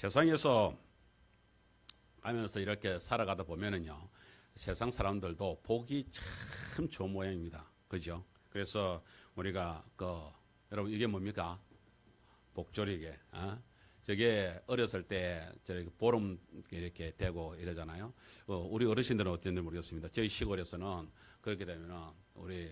세상에서 가면서 이렇게 살아가다 보면은요, 세상 사람들도 복이 참 좋은 모양입니다. 그죠? 그래서 우리가 여러분 이게 뭡니까? 복조리개. 저게 어렸을 때 저렇게 보름 이렇게 되고 이러잖아요. 우리 어르신들은 어땠는지 모르겠습니다. 저희 시골에서는 그렇게 되면은 우리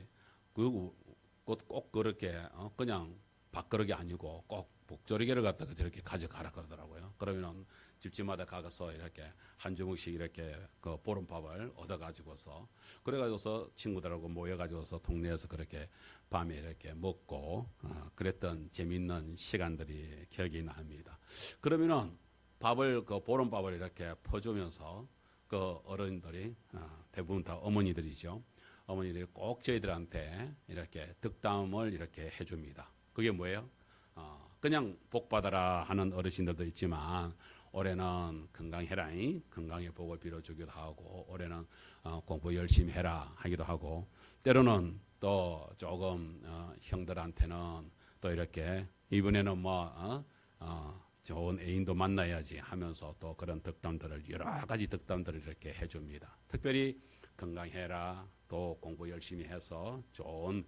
꼭 그렇게 그냥 밥그릇이 아니고 꼭 복조리개를 갖다가 저렇게 가져가라 그러더라고요. 그러면은 집집마다 가서 이렇게 한 주먹씩 이렇게 그 보름밥을 얻어가지고서 그래가지고서 친구들하고 모여가지고서 동네에서 그렇게 밤에 이렇게 먹고 그랬던 재밌는 시간들이 기억이 납니다. 그러면은 밥을 그 보름밥을 이렇게 퍼주면서 그 어른들이 대부분 다 어머니들이죠. 어머니들이 꼭 저희들한테 이렇게 득담을 이렇게 해줍니다. 그게 뭐예요? 그냥 복 받아라 하는 어르신들도 있지만 올해는 건강해라, 건강의 복을 빌어주기도 하고 올해는 공부 열심히 해라 하기도 하고 때로는 또 조금 형들한테는 또 이렇게 이번에는 좋은 애인도 만나야지 하면서 또 그런 덕담들을 여러 가지 덕담들을 이렇게 해줍니다. 특별히 건강해라, 또 공부 열심히 해서 좋은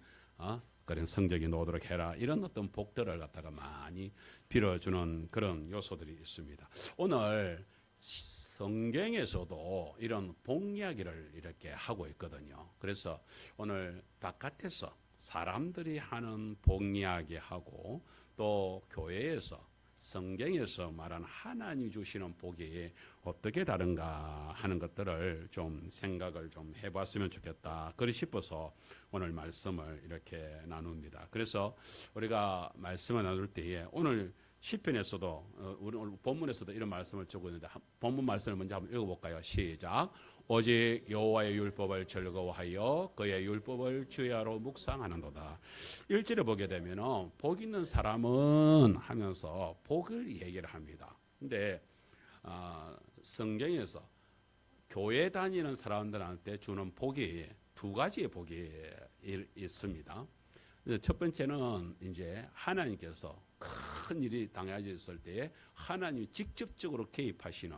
그런 성적이 나오도록 해라, 이런 어떤 복들을 갖다가 많이 빌어주는 그런 요소들이 있습니다. 오늘 성경에서도 이런 복 이야기를 이렇게 하고 있거든요. 그래서 오늘 바깥에서 사람들이 하는 복 이야기하고 또 교회에서 성경에서 말하는 하나님이 주시는 복이 어떻게 다른가 하는 것들을 좀 생각을 좀 해봤으면 좋겠다. 그리 싶어서 오늘 말씀을 이렇게 나눕니다. 그래서 우리가 말씀을 나눌 때에 오늘 시편에서도 우리 오늘 본문에서도 이런 말씀을 주고 있는데 본문 말씀을 먼저 한번 읽어볼까요? 시작. 오직 여호와의 율법을 즐거워하여 그의 율법을 주야로 묵상하는도다. 1절에 보게 되면 복 있는 사람은 하면서 복을 얘기를 합니다. 근데 성경에서 교회 다니는 사람들한테 주는 복이 두 가지의 복이 있습니다. 첫 번째는 이제 하나님께서 큰 일이 당해졌을 때에 하나님이 직접적으로 개입하시는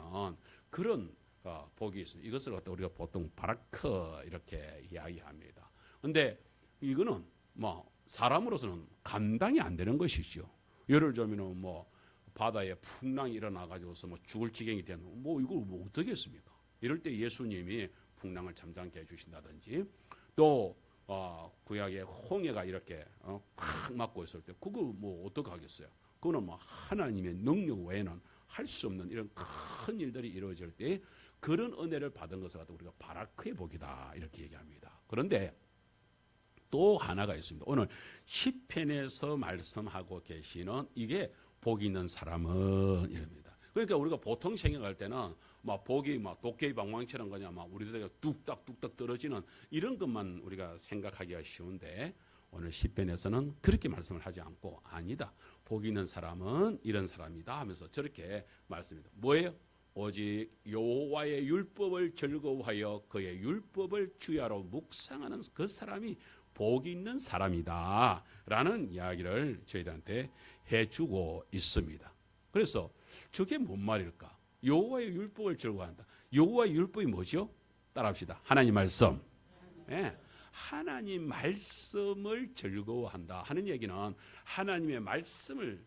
그런 복이 있습니다. 이것을 갖다 우리가 보통 바라크 이렇게 이야기합니다. 그런데 이거는 사람으로서는 감당이 안 되는 것이죠. 예를 들면은 바다에 풍랑이 일어나가지고서 죽을 지경이 되는 이걸 어떻게 했습니까? 이럴 때 예수님이 풍랑을 잠잠케 해주신다든지 또 구약의 홍해가 이렇게 팍 맞고 있을 때 그거 어떻게 하겠어요? 그거는 하나님의 능력 외에는 할 수 없는 이런 큰 일들이 이루어질 때 그런 은혜를 받은 것을 갖다 우리가 바라크의 복이다 이렇게 얘기합니다. 그런데 또 하나가 있습니다. 오늘 시편에서 말씀하고 계시는 이게 복 있는 사람은 이럽니다. 그러니까 우리가 보통 생각할 때는 복이 도깨비 방망이처럼 그냥 우리들에게 뚝딱뚝딱 떨어지는 이런 것만 우리가 생각하기가 쉬운데 오늘 시편에서는 그렇게 말씀을 하지 않고 아니다. 복 있는 사람은 이런 사람이다 하면서 저렇게 말씀합니다. 뭐예요? 오직 여호와의 율법을 즐거워하여 그의 율법을 주야로 묵상하는 그 사람이 복 있는 사람이다 라는 이야기를 저희들한테 해주고 있습니다. 그래서 저게 뭔 말일까? 여호와의 율법을 즐거워한다. 여호와의 율법이 뭐죠? 따라합시다. 하나님 말씀. 네. 하나님 말씀을 즐거워한다 하는 얘기는 하나님의 말씀을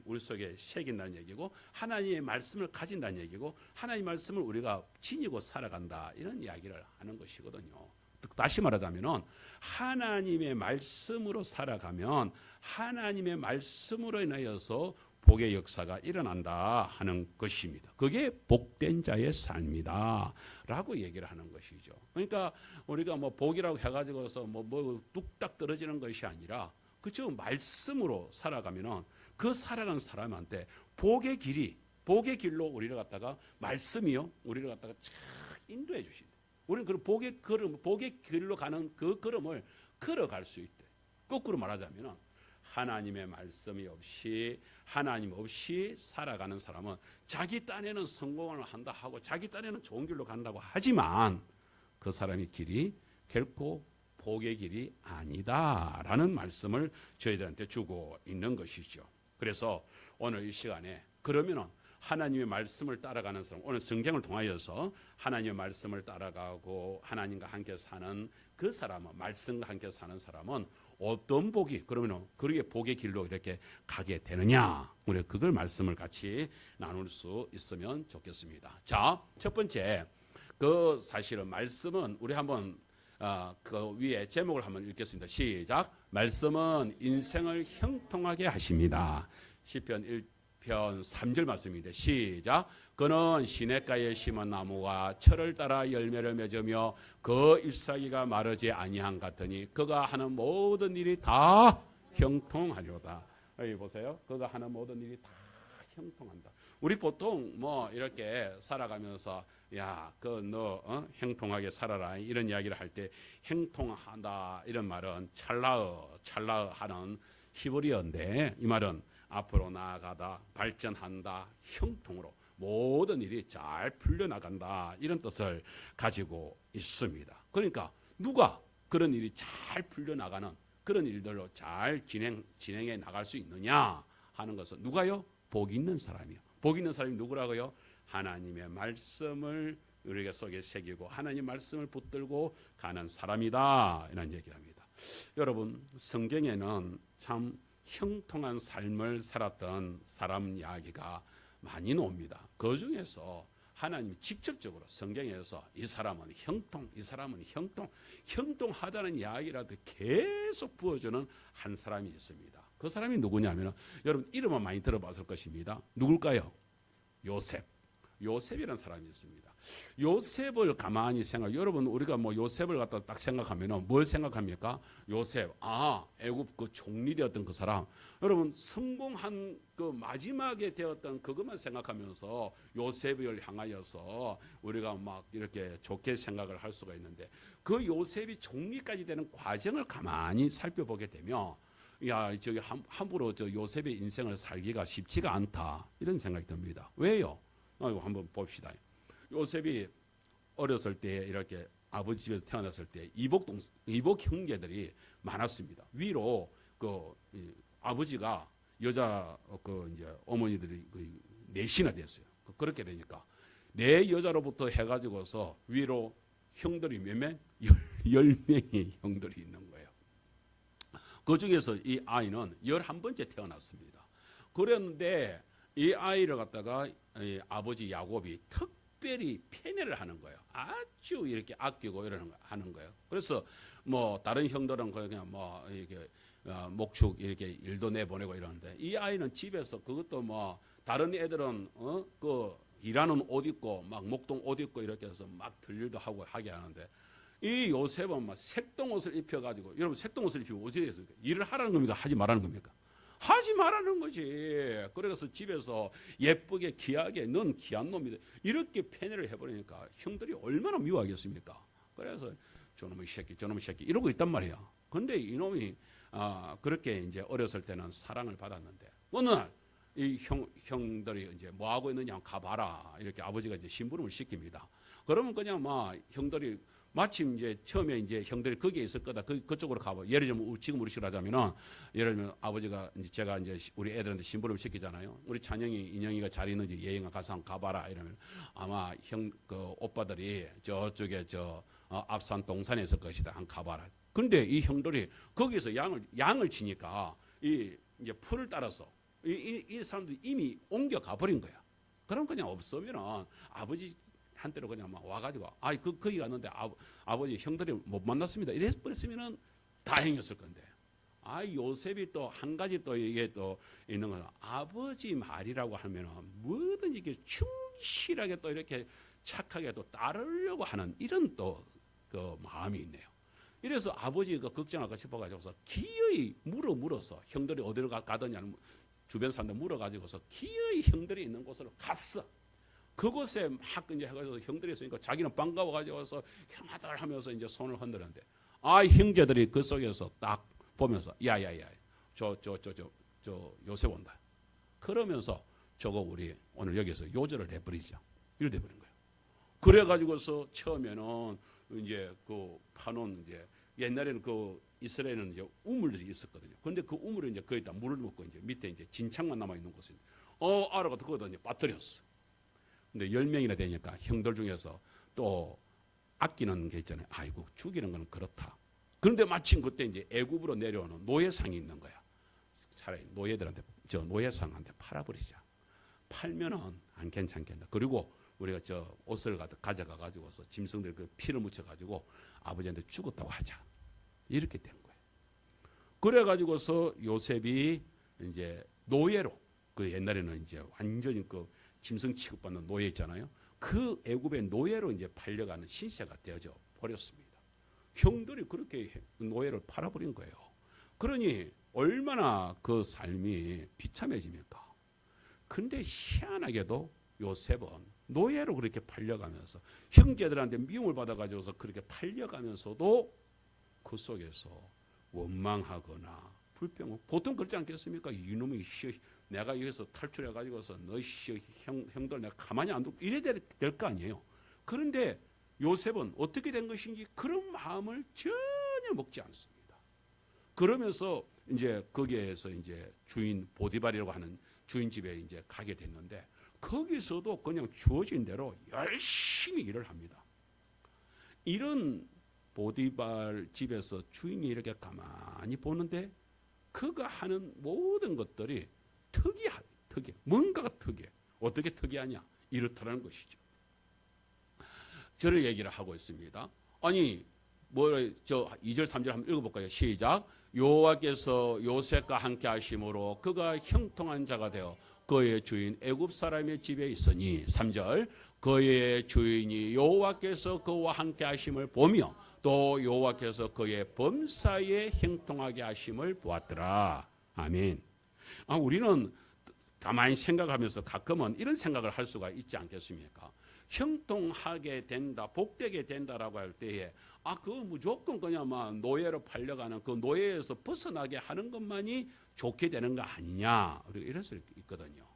우리 속에 새긴다는 얘기고 하나님의 말씀을 가진다는 얘기고 하나님의 말씀을 우리가 지니고 살아간다 이런 이야기를 하는 것이거든요. 다시 말하자면 하나님의 말씀으로 살아가면 하나님의 말씀으로 인하여서 복의 역사가 일어난다 하는 것입니다. 그게 복된 자의 삶이다 라고 얘기를 하는 것이죠. 그러니까 우리가 복이라고 해가지고서 뚝딱 떨어지는 것이 아니라 그저 말씀으로 살아가면은 그 살아가는 사람한테 복의 길로 우리를 갖다가 말씀이요 우리를 갖다가 쫙 인도해 주신다. 우리는 그 복의 길로 가는 그 걸음을 걸어갈 수 있대. 거꾸로 말하자면은 하나님의 말씀이 없이 하나님 없이 살아가는 사람은 자기 딴에는 성공을 한다 하고 자기 딴에는 좋은 길로 간다고 하지만 그 사람의 길이 결코 복의 길이 아니다라는 말씀을 저희들한테 주고 있는 것이죠. 그래서 오늘 이 시간에 그러면은 하나님의 말씀을 따라가는 사람, 오늘 성경을 통하여서 하나님의 말씀을 따라가고 하나님과 함께 사는 그 사람은, 말씀과 함께 사는 사람은 어떤 복이, 그러면 그렇게 복의 길로 이렇게 가게 되느냐, 우리 그걸 말씀을 같이 나눌 수 있으면 좋겠습니다. 자, 첫 번째, 그 사실은 말씀은 우리 한번 그 위에 제목을 한번 읽겠습니다. 시작. 말씀은 인생을 형통하게 하십니다. 시편 1편 3절 말씀입니다. 시작. 그는 시냇가에 심은 나무가 철을 따라 열매를 맺으며 그 잎사귀가 마르지 아니한 같으니 그가 하는 모든 일이 다 형통하리로다. 여기 보세요. 그가 하는 모든 일이 다 형통한다. 우리 보통 뭐 이렇게 살아가면서 야, 그 너 형통하게 살아라 이런 이야기를 할 때 형통한다 이런 말은 찰나어 하는 히브리어인데, 이 말은 앞으로 나아가다, 발전한다, 형통으로 모든 일이 잘 풀려나간다 이런 뜻을 가지고 있습니다. 그러니까 누가 그런 일이 잘 풀려나가는 그런 일들로 잘 진행해 나갈 수 있느냐 하는 것은 누가요? 복 있는 사람이요. 복 있는 사람이 누구라고요? 하나님의 말씀을 우리가 속에 새기고 하나님 말씀을 붙들고 가는 사람이다 이런 얘기를 합니다. 여러분, 성경에는 참 형통한 삶을 살았던 사람 이야기가 많이 나옵니다. 그 중에서 하나님이 직접적으로 성경에서 이 사람은 형통, 이 사람은 형통하다는 이야기라도 계속 부어주는 한 사람이 있습니다. 그 사람이 누구냐면 여러분 이름은 많이 들어봤을 것입니다. 누굴까요? 요셉이라는 사람이 있습니다. 요셉을 가만히 여러분 우리가 뭐 요셉을 갖다 딱 생각하면은 뭘 생각합니까? 요셉, 애굽 그 총리되었던 그 사람. 여러분 성공한 그 마지막에 되었던 그것만 생각하면서 요셉을 향하여서 우리가 막 이렇게 좋게 생각을 할 수가 있는데, 그 요셉이 총리까지 되는 과정을 가만히 살펴보게 되면 야, 저기 함부로 저 요셉의 인생을 살기가 쉽지가 않다 이런 생각이 듭니다. 왜요? 한번 봅시다. 요셉이 어렸을 때 이렇게 아버지 집에서 태어났을 때 이복 형제들이 많았습니다. 위로 그 아버지가 여자 그 이제 어머니들이 넷이나 됐어요. 그렇게 되니까 네 여자로부터 해가지고서 위로 형들이 몇명? 10명의 형들이 있는 거예요. 그 중에서 이 아이는 11번째 태어났습니다. 그랬는데 이 아이를 갖다가 이 아버지 야곱이 특별히 편애를 하는 거예요. 아주 이렇게 아끼고 하는 거예요. 그래서 뭐 다른 형들은 그냥 뭐 이렇게 목축 이렇게 일도 내보내고 이러는데, 이 아이는 집에서 그것도 뭐 다른 애들은 그 일하는 옷 입고 막 목동 옷 입고 이렇게 해서 막 들일도 하고 하게 하는데, 이 요셉은 막 색동 옷을 입혀가지고, 여러분 색동 옷을 입히면 어찌 됐습니까? 일을 하라는 겁니까? 하지 말라는 겁니까? 하지 말라는 거지. 그래서 집에서 예쁘게 귀하게 넌 귀한 놈이다 이렇게 편애를 해버리니까 형들이 얼마나 미워하겠습니까? 그래서 저놈의 새끼 이러고 있단 말이야. 근데 이놈이 그렇게 이제 어렸을 때는 사랑을 받았는데, 어느 날 이 형들이 이제 뭐 하고 있느냐 가봐라 이렇게 아버지가 이제 심부름을 시킵니다. 그러면 그냥 막 형들이 마침 이제 처음에 이제 형들이 거기에 있을 거다. 그쪽으로 가봐. 예를 들면 지금 우리 식으로 하자면은, 예를 들면 아버지가 이제 제가 이제 우리 애들한테 심부름 시키잖아요. 우리 찬영이, 인영이가 잘 있는지 예영아 가서 한번 가봐라 이러면 아마 그 오빠들이 저쪽에 앞산 동산에 있을 것이다. 한번 가봐라. 근데 이 형들이 거기서 양을 치니까 이제 풀을 따라서 이 사람들이 이미 옮겨 가버린 거야. 그럼 그냥 없으면은 아버지 한때로 그냥 막 와가지고 거기 갔는데 아버지 형들이 못 만났습니다. 이랬으면은 다행이었을 건데, 요셉이 또 한 가지 또 이게 또 있는 건 아버지 말이라고 하면은 뭐든 이게 충실하게 또 이렇게 착하게 또 따르려고 하는 이런 또 그 마음이 있네요. 이래서 아버지가 걱정할까 싶어가지고서 기어이 물어서 형들이 어디로 가더냐 주변 사람들 물어가지고서 기어이 형들이 있는 곳으로 갔어. 그곳에 막 이제 해가지고 형들이 있으니까 자기는 반가워가지고서 형아들 하면서 이제 손을 흔드는데, 형제들이 그 속에서 딱 보면서 야야야 저 요셉 온다. 그러면서 저거 우리 오늘 여기서 요절을 해버리자. 이렇게 돼버린 거예요. 그래가지고서 처음에는 이제 그 파놓은 이제 옛날에는 그 이스라엘은 이제 우물들이 있었거든요. 그런데 그 우물에 이제 거의 다 물을 먹고 이제 밑에 이제 진창만 남아 있는 곳이 아라가 그거거든요. 빠뜨렸어. 근데 10명이나 되니까 형들 중에서 또 아끼는 게 있잖아요. 아이고 죽이는 건 그렇다. 그런데 마침 그때 이제 애굽으로 내려오는 노예상이 있는 거야. 차라리 노예들한테 저 노예상한테 팔아버리자. 팔면은 안 괜찮겠다. 그리고 우리가 저 옷을 가져가 가지고서 짐승들 그 피를 묻혀 가지고 아버지한테 죽었다고 하자. 이렇게 된 거예요. 그래 가지고서 요셉이 이제 노예로 그 옛날에는 이제 완전히 그 짐승 취급받는 노예 있잖아요. 그 애굽의 노예로 이제 팔려가는 신세가 되어져 버렸습니다. 형들이 그렇게 노예를 팔아버린 거예요. 그러니 얼마나 그 삶이 비참해집니까? 근데 희한하게도 요셉은 노예로 그렇게 팔려가면서 형제들한테 미움을 받아가지고서 그렇게 팔려가면서도 그 속에서 원망하거나 불평, 보통 그렇지 않겠습니까? 이놈의 내가 여기서 탈출해가지고서 너 형들 내가 가만히 안 두고 이래야 될 거 아니에요. 그런데 요셉은 어떻게 된 것인지 그런 마음을 전혀 먹지 않습니다. 그러면서 이제 거기에서 이제 주인 보디발이라고 하는 주인 집에 이제 가게 됐는데 거기서도 그냥 주어진 대로 열심히 일을 합니다. 이런 보디발 집에서 주인이 이렇게 가만히 보는데 그가 하는 모든 것들이 특이해. 뭔가가 특이해. 어떻게 특이하냐? 이렇다는 것이죠. 저를 얘기를 하고 있습니다. 아니 저 2절 3절 한번 읽어볼까요? 시작. 여호와께서 요셉과 함께 하심으로 그가 형통한 자가 되어 그의 주인 애굽 사람의 집에 있으니 3절 그의 주인이 여호와께서 그와 함께 하심을 보며 또 여호와께서 그의 범사에 형통하게 하심을 보았더라. 아멘. 우리는 가만히 생각하면서 가끔은 이런 생각을 할 수가 있지 않겠습니까? 형통하게 된다, 복되게 된다라고 할 때에 그거 무조건 그냥 막 노예로 팔려가는 그 노예에서 벗어나게 하는 것만이 좋게 되는 거 아니냐, 우리가 이럴 수 있거든요.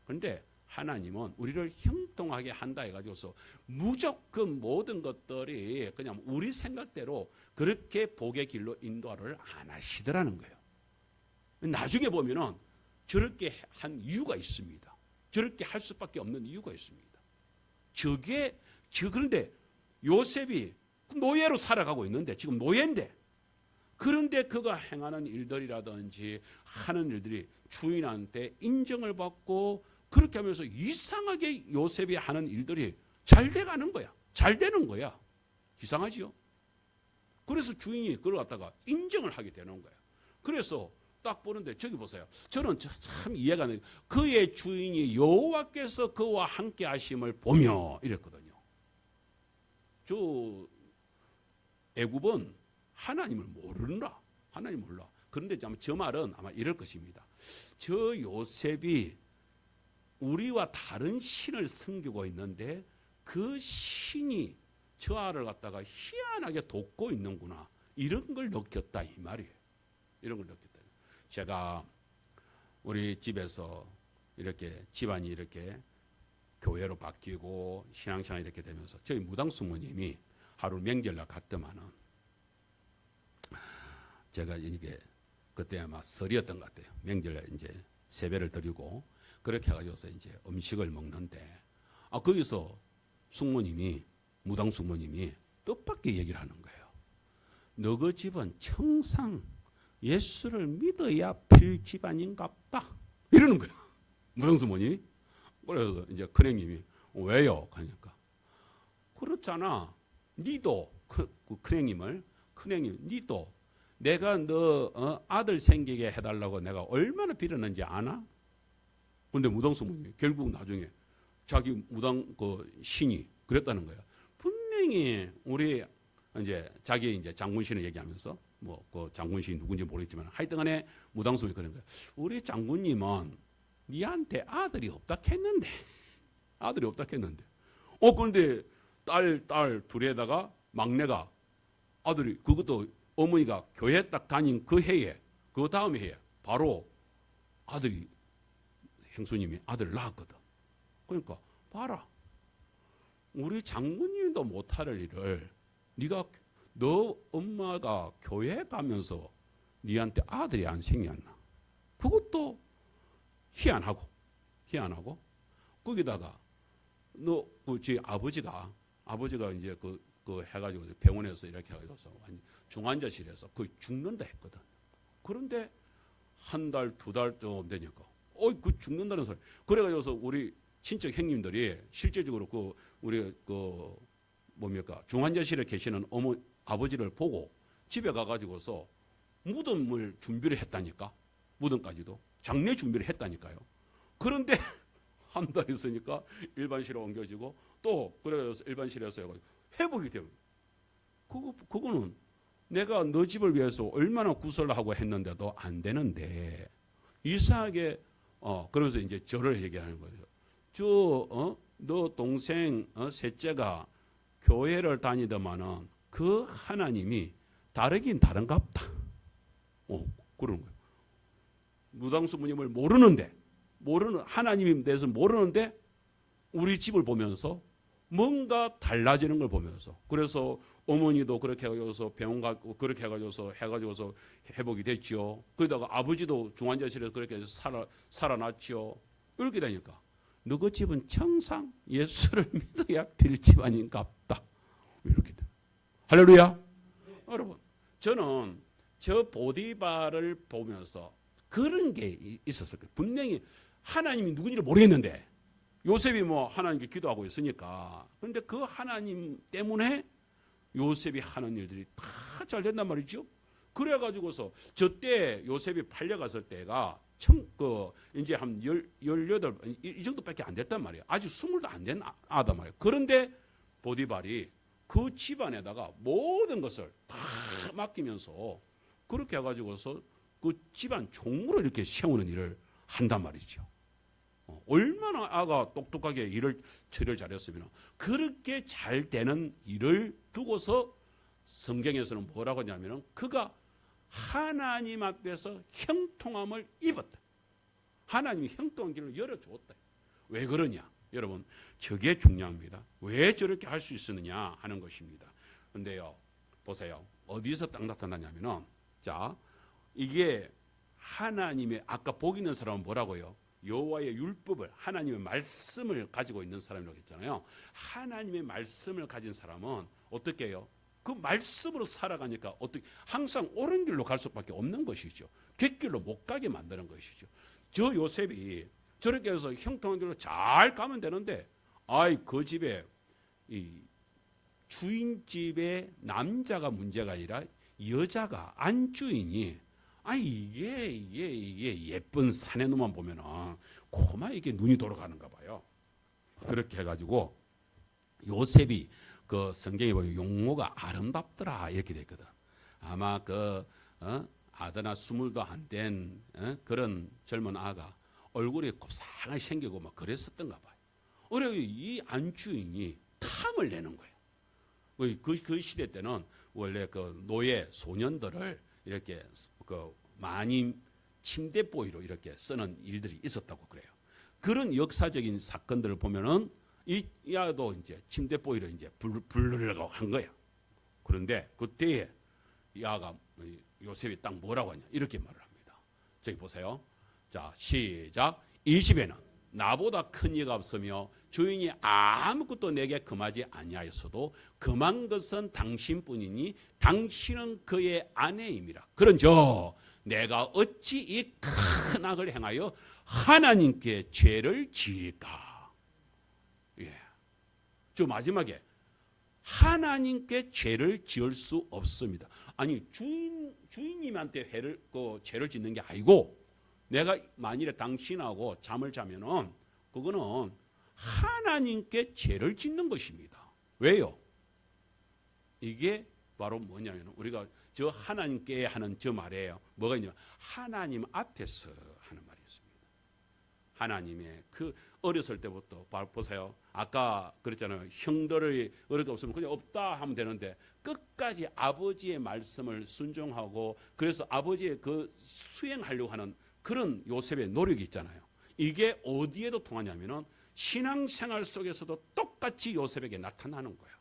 그런데 하나님은 우리를 형통하게 한다 해가지고서 무조건 모든 것들이 그냥 우리 생각대로 그렇게 복의 길로 인도를 안 하시더라는 거예요. 나중에 보면은 저렇게 한 이유가 있습니다. 저렇게 할 수밖에 없는 이유가 있습니다. 그런데 요셉이 노예로 살아가고 있는데 지금 노예인데 그런데 그가 행하는 일들이라든지 하는 일들이 주인한테 인정을 받고 그렇게 하면서 이상하게 요셉이 하는 일들이 잘 돼가는 거야. 잘 되는 거야. 이상하지요? 그래서 주인이 그걸 갖다가 인정을 하게 되는 거야. 그래서 딱 보는데 저기 보세요. 저는 참 이해가 안 돼요. 그의 주인이 여호와께서 그와 함께 하심을 보며 이랬거든요. 저 애굽은 하나님을 모르나? 하나님 몰라. 그런데 저 말은 아마 이럴 것입니다. 저 요셉이 우리와 다른 신을 섬기고 있는데 그 신이 저 아를 갖다가 희한하게 돕고 있는구나. 이런 걸 느꼈다 이 말이에요. 이런 걸 느꼈다. 제가 우리 집에서 이렇게 집안이 이렇게 교회로 바뀌고 신앙생활 이렇게 되면서 저희 무당 숙모님이 하루 명절날 갔더만은 제가 이게 그때 아마 설이었던 것 같아요. 명절날 이제 세배를 드리고 그렇게 해가지고서 이제 음식을 먹는데 거기서 숙모님이 무당 숙모님이 뜻밖의 얘기를 하는 거예요. 너그 집은 청상 예수를 믿어야 필 집안인갑다 이러는 거야. 무당 숙모님이. 그래서 이제 큰형님이 왜요? 하니까 그렇잖아. 니도 큰형님 니도 내가 너 아들 생기게 해달라고 내가 얼마나 빌었는지 아나? 그런데 무당 숙모님이 결국 나중에 자기 무당 그 신이 그랬다는 거야. 분명히 우리 이제 자기 이제 장군신을 얘기하면서 뭐 그 장군신이 누군지 모르겠지만 하여튼간에 무당 숙모님이 그런 거야. 우리 장군님은 니한테 아들이 없다 했는데 그런데 딸 둘에다가 막내가 아들이 그것도 어머니가 교회 딱 다닌 그 해에 그 다음 해에 바로 아들이 행수님이 아들을 낳았거든. 그러니까 봐라. 우리 장군님도 못할 일을 너 엄마가 교회 가면서 니한테 아들이 안 생겼나. 그것도 희한하고 희한하고 거기다가 제 아버지가 이제 그 해가지고 병원에서 이렇게 해가지고서 중환자실에서 거의 죽는다 했거든. 그런데 한 달, 두 달 정도 되니까 그 죽는다는 소리. 그래가지고서 우리 친척 형님들이 실제적으로 우리 중환자실에 계시는 아버지를 보고 집에 가가지고서 무덤을 준비를 했다니까. 무덤까지도 장례 준비를 했다니까요. 그런데 한 달 있으니까 일반실에 옮겨지고 또 그래서 일반실에서 해가지고 회복이 되면 그거는 내가 너 집을 위해서 얼마나 구설을 하고 했는데도 안 되는데 이상하게 그러면서 이제 저를 얘기하는 거예요. 너 동생 셋째가 교회를 다니더만은 그 하나님이 다르긴 다른갑다. 그러는 거예요. 무당수무님을 모르는 하나님에 대해서 모르는데 우리 집을 보면서 뭔가 달라지는 걸 보면서 그래서 어머니도 그렇게 해가지고서 병원 가고 그렇게 해가지고서 회복이 됐죠. 그러다가 아버지도 중환자실에서 그렇게 해서 살아났죠. 이렇게 되니까 너그 집은 청상 예수를 믿어야 필집 아닌갑다. 이렇게 돼. 할렐루야. 여러분 저는 저 보디발을 보면서 그런 게 있었을 거예요. 분명히 하나님이 누군지를 모르겠는데 요셉이 하나님께 기도하고 있으니까. 그런데 그 하나님 때문에 요셉이 하는 일들이 다 잘 된단 말이죠. 그래가지고서 저때 요셉이 팔려갔을 때가 이제 한 18, 이 정도밖에 안 됐단 말이에요. 아직 20도 안 된 아단 말이에요. 그런데 보디발이 그 집안에다가 모든 것을 다 맡기면서 그렇게 해가지고서 그 집안 종으로 이렇게 세우는 일을 한단 말이죠. 얼마나 아가 똑똑하게 처리를 잘했으면 그렇게 잘 되는 일을 두고서 성경에서는 뭐라고 하냐면 그가 하나님 앞에서 형통함을 입었다. 하나님이 형통한 길을 열어주었다. 왜 그러냐? 여러분 저게 중요합니다. 왜 저렇게 할 수 있었느냐 하는 것입니다. 그런데요 보세요. 어디서 딱 나타나냐면은 자 이게 하나님의 아까 복 있는 사람은 뭐라고요? 여호와의 율법을 하나님의 말씀을 가지고 있는 사람이라고 했잖아요. 하나님의 말씀을 가진 사람은 어떻게 해요? 그 말씀으로 살아가니까 어떻게 항상 옳은 길로 갈 수밖에 없는 것이죠. 객길로 못 가게 만드는 것이죠. 저 요셉이 저렇게 해서 형통한 길로 잘 가면 되는데 그 집에 이 주인집의 남자가 문제가 아니라 여자가 안주인이 이게 예쁜 사내놈만 보면은 고마 이게 눈이 돌아가는가 봐요. 그렇게 해가지고 요셉이 그 성경에 보면 용모가 아름답더라 이렇게 됐거든. 아마 아드나 20도 안 된 그런 젊은 아가 얼굴이 곱상하게 생기고 막 그랬었던가 봐요. 그래서 이 안주인이 탐을 내는 거예요. 그 시대 때는 원래 그 노예 소년들을 이렇게 많이 침대보이로 이렇게 쓰는 일들이 있었다고 그래요. 그런 역사적인 사건들을 보면은 이 아도 이제 침대보이로 이제 부르려고 한 거야. 그런데 그때에 이 아가 요셉이 딱 뭐라고 하냐 이렇게 말을 합니다. 저기 보세요. 자 시작. 이 집에는 나보다 큰 이가 없으며 주인이 아무것도 내게 금하지 아니하였어도 금한 것은 당신뿐이니 당신은 그의 아내임이라. 그런즉 내가 어찌 이 큰 악을 행하여 하나님께 죄를 지을까? 저 마지막에 하나님께 죄를 지을 수 없습니다. 아니 주인님한테 죄를 짓는 게 아니고 내가 만일에 당신하고 잠을 자면은 그거는 하나님께 죄를 짓는 것입니다. 왜요? 이게 바로 뭐냐면 우리가 저 하나님께 하는 저 말이에요. 뭐가 있냐면 하나님 앞에서 하는 말이 있습니다. 하나님의 그 어렸을 때부터 보세요. 아까 그랬잖아요. 형들이 어렵게 없으면 그냥 없다 하면 되는데 끝까지 아버지의 말씀을 순종하고 그래서 아버지의 그 수행하려고 하는 그런 요셉의 노력이 있잖아요. 이게 어디에도 통하냐면은 신앙생활 속에서도 똑같이 요셉에게 나타나는 거예요.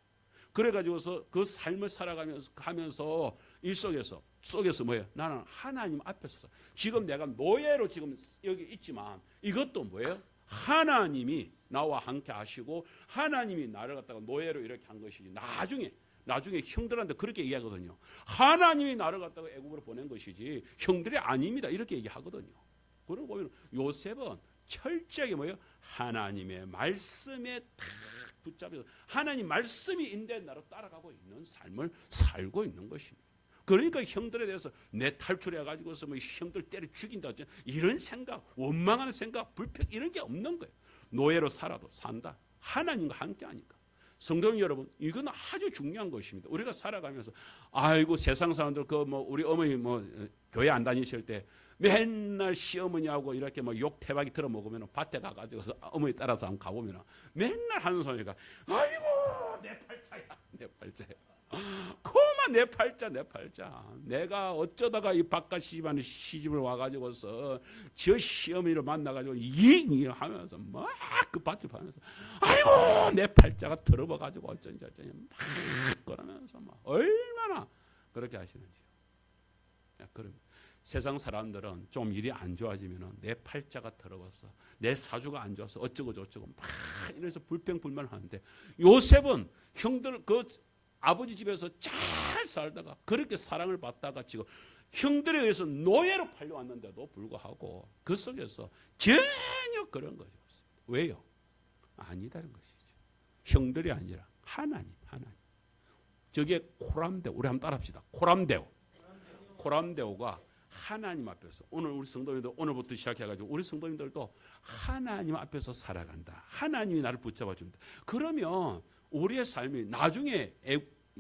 그래가지고서 그 삶을 살아가면서 이 속에서 뭐예요? 나는 하나님 앞에 서서 지금 내가 노예로 지금 여기 있지만 이것도 뭐예요? 하나님이 나와 함께 하시고 하나님이 나를 갖다가 노예로 이렇게 한 것이지. 나중에 형들한테 그렇게 얘기하거든요. 하나님이 나를 갖다가 애굽으로 보낸 것이지 형들이 아닙니다. 이렇게 얘기하거든요. 그러고 보면 요셉은 철저하게 뭐예요? 하나님의 말씀에 딱 붙잡혀서 하나님 말씀이 인도한 나로 따라가고 있는 삶을 살고 있는 것입니다. 그러니까 형들에 대해서 내 탈출해 가지고서 뭐 형들 때려 죽인다 이런 생각, 원망하는 생각, 불평 이런 게 없는 거예요. 노예로 살아도 산다. 하나님과 함께 하니까. 성도 여러분, 이건 아주 중요한 것입니다. 우리가 살아가면서 아이고 세상 사람들 그 뭐 우리 어머니 뭐 교회 안 다니실 때 맨날 시어머니하고 이렇게 뭐 욕 태박이 들어 먹으면 밭에 가가지고서 어머니 따라서 한번 가보면 맨날 하는 소리가 아이고 내 팔자야 내 팔자야. 그만 내 팔자 내가 어쩌다가 이 바깥 집안에 시집을 와가지고서 저 시어머니를 만나가지고 이 하면서 막 그 밭집 하면서 아이고 내 팔자가 더러워가지고 어쩐지 막 그러면서 막 얼마나 그렇게 하시는지요. 그럼 세상 사람들은 좀 일이 안 좋아지면 내 팔자가 더러워서 내 사주가 안 좋아서 어쩌고 저쩌고 막 이래서 불평불만을 하는데 요셉은 형들 그 아버지 집에서 잘 살다가 그렇게 사랑을 받다가 지금 형들에 의해서 노예로 팔려왔는데도 불구하고 그 속에서 전혀 그런 것이 없습니다. 왜요? 아니다는 것이죠. 형들이 아니라 하나님. 저게 코람데오. 우리 한번 따라합시다. 코람데오가 하나님 앞에서 오늘 우리 성도님들 오늘부터 시작해가지고 우리 성도님들도 하나님 앞에서 살아간다. 하나님이 나를 붙잡아준다. 그러면 우리의 삶이 나중에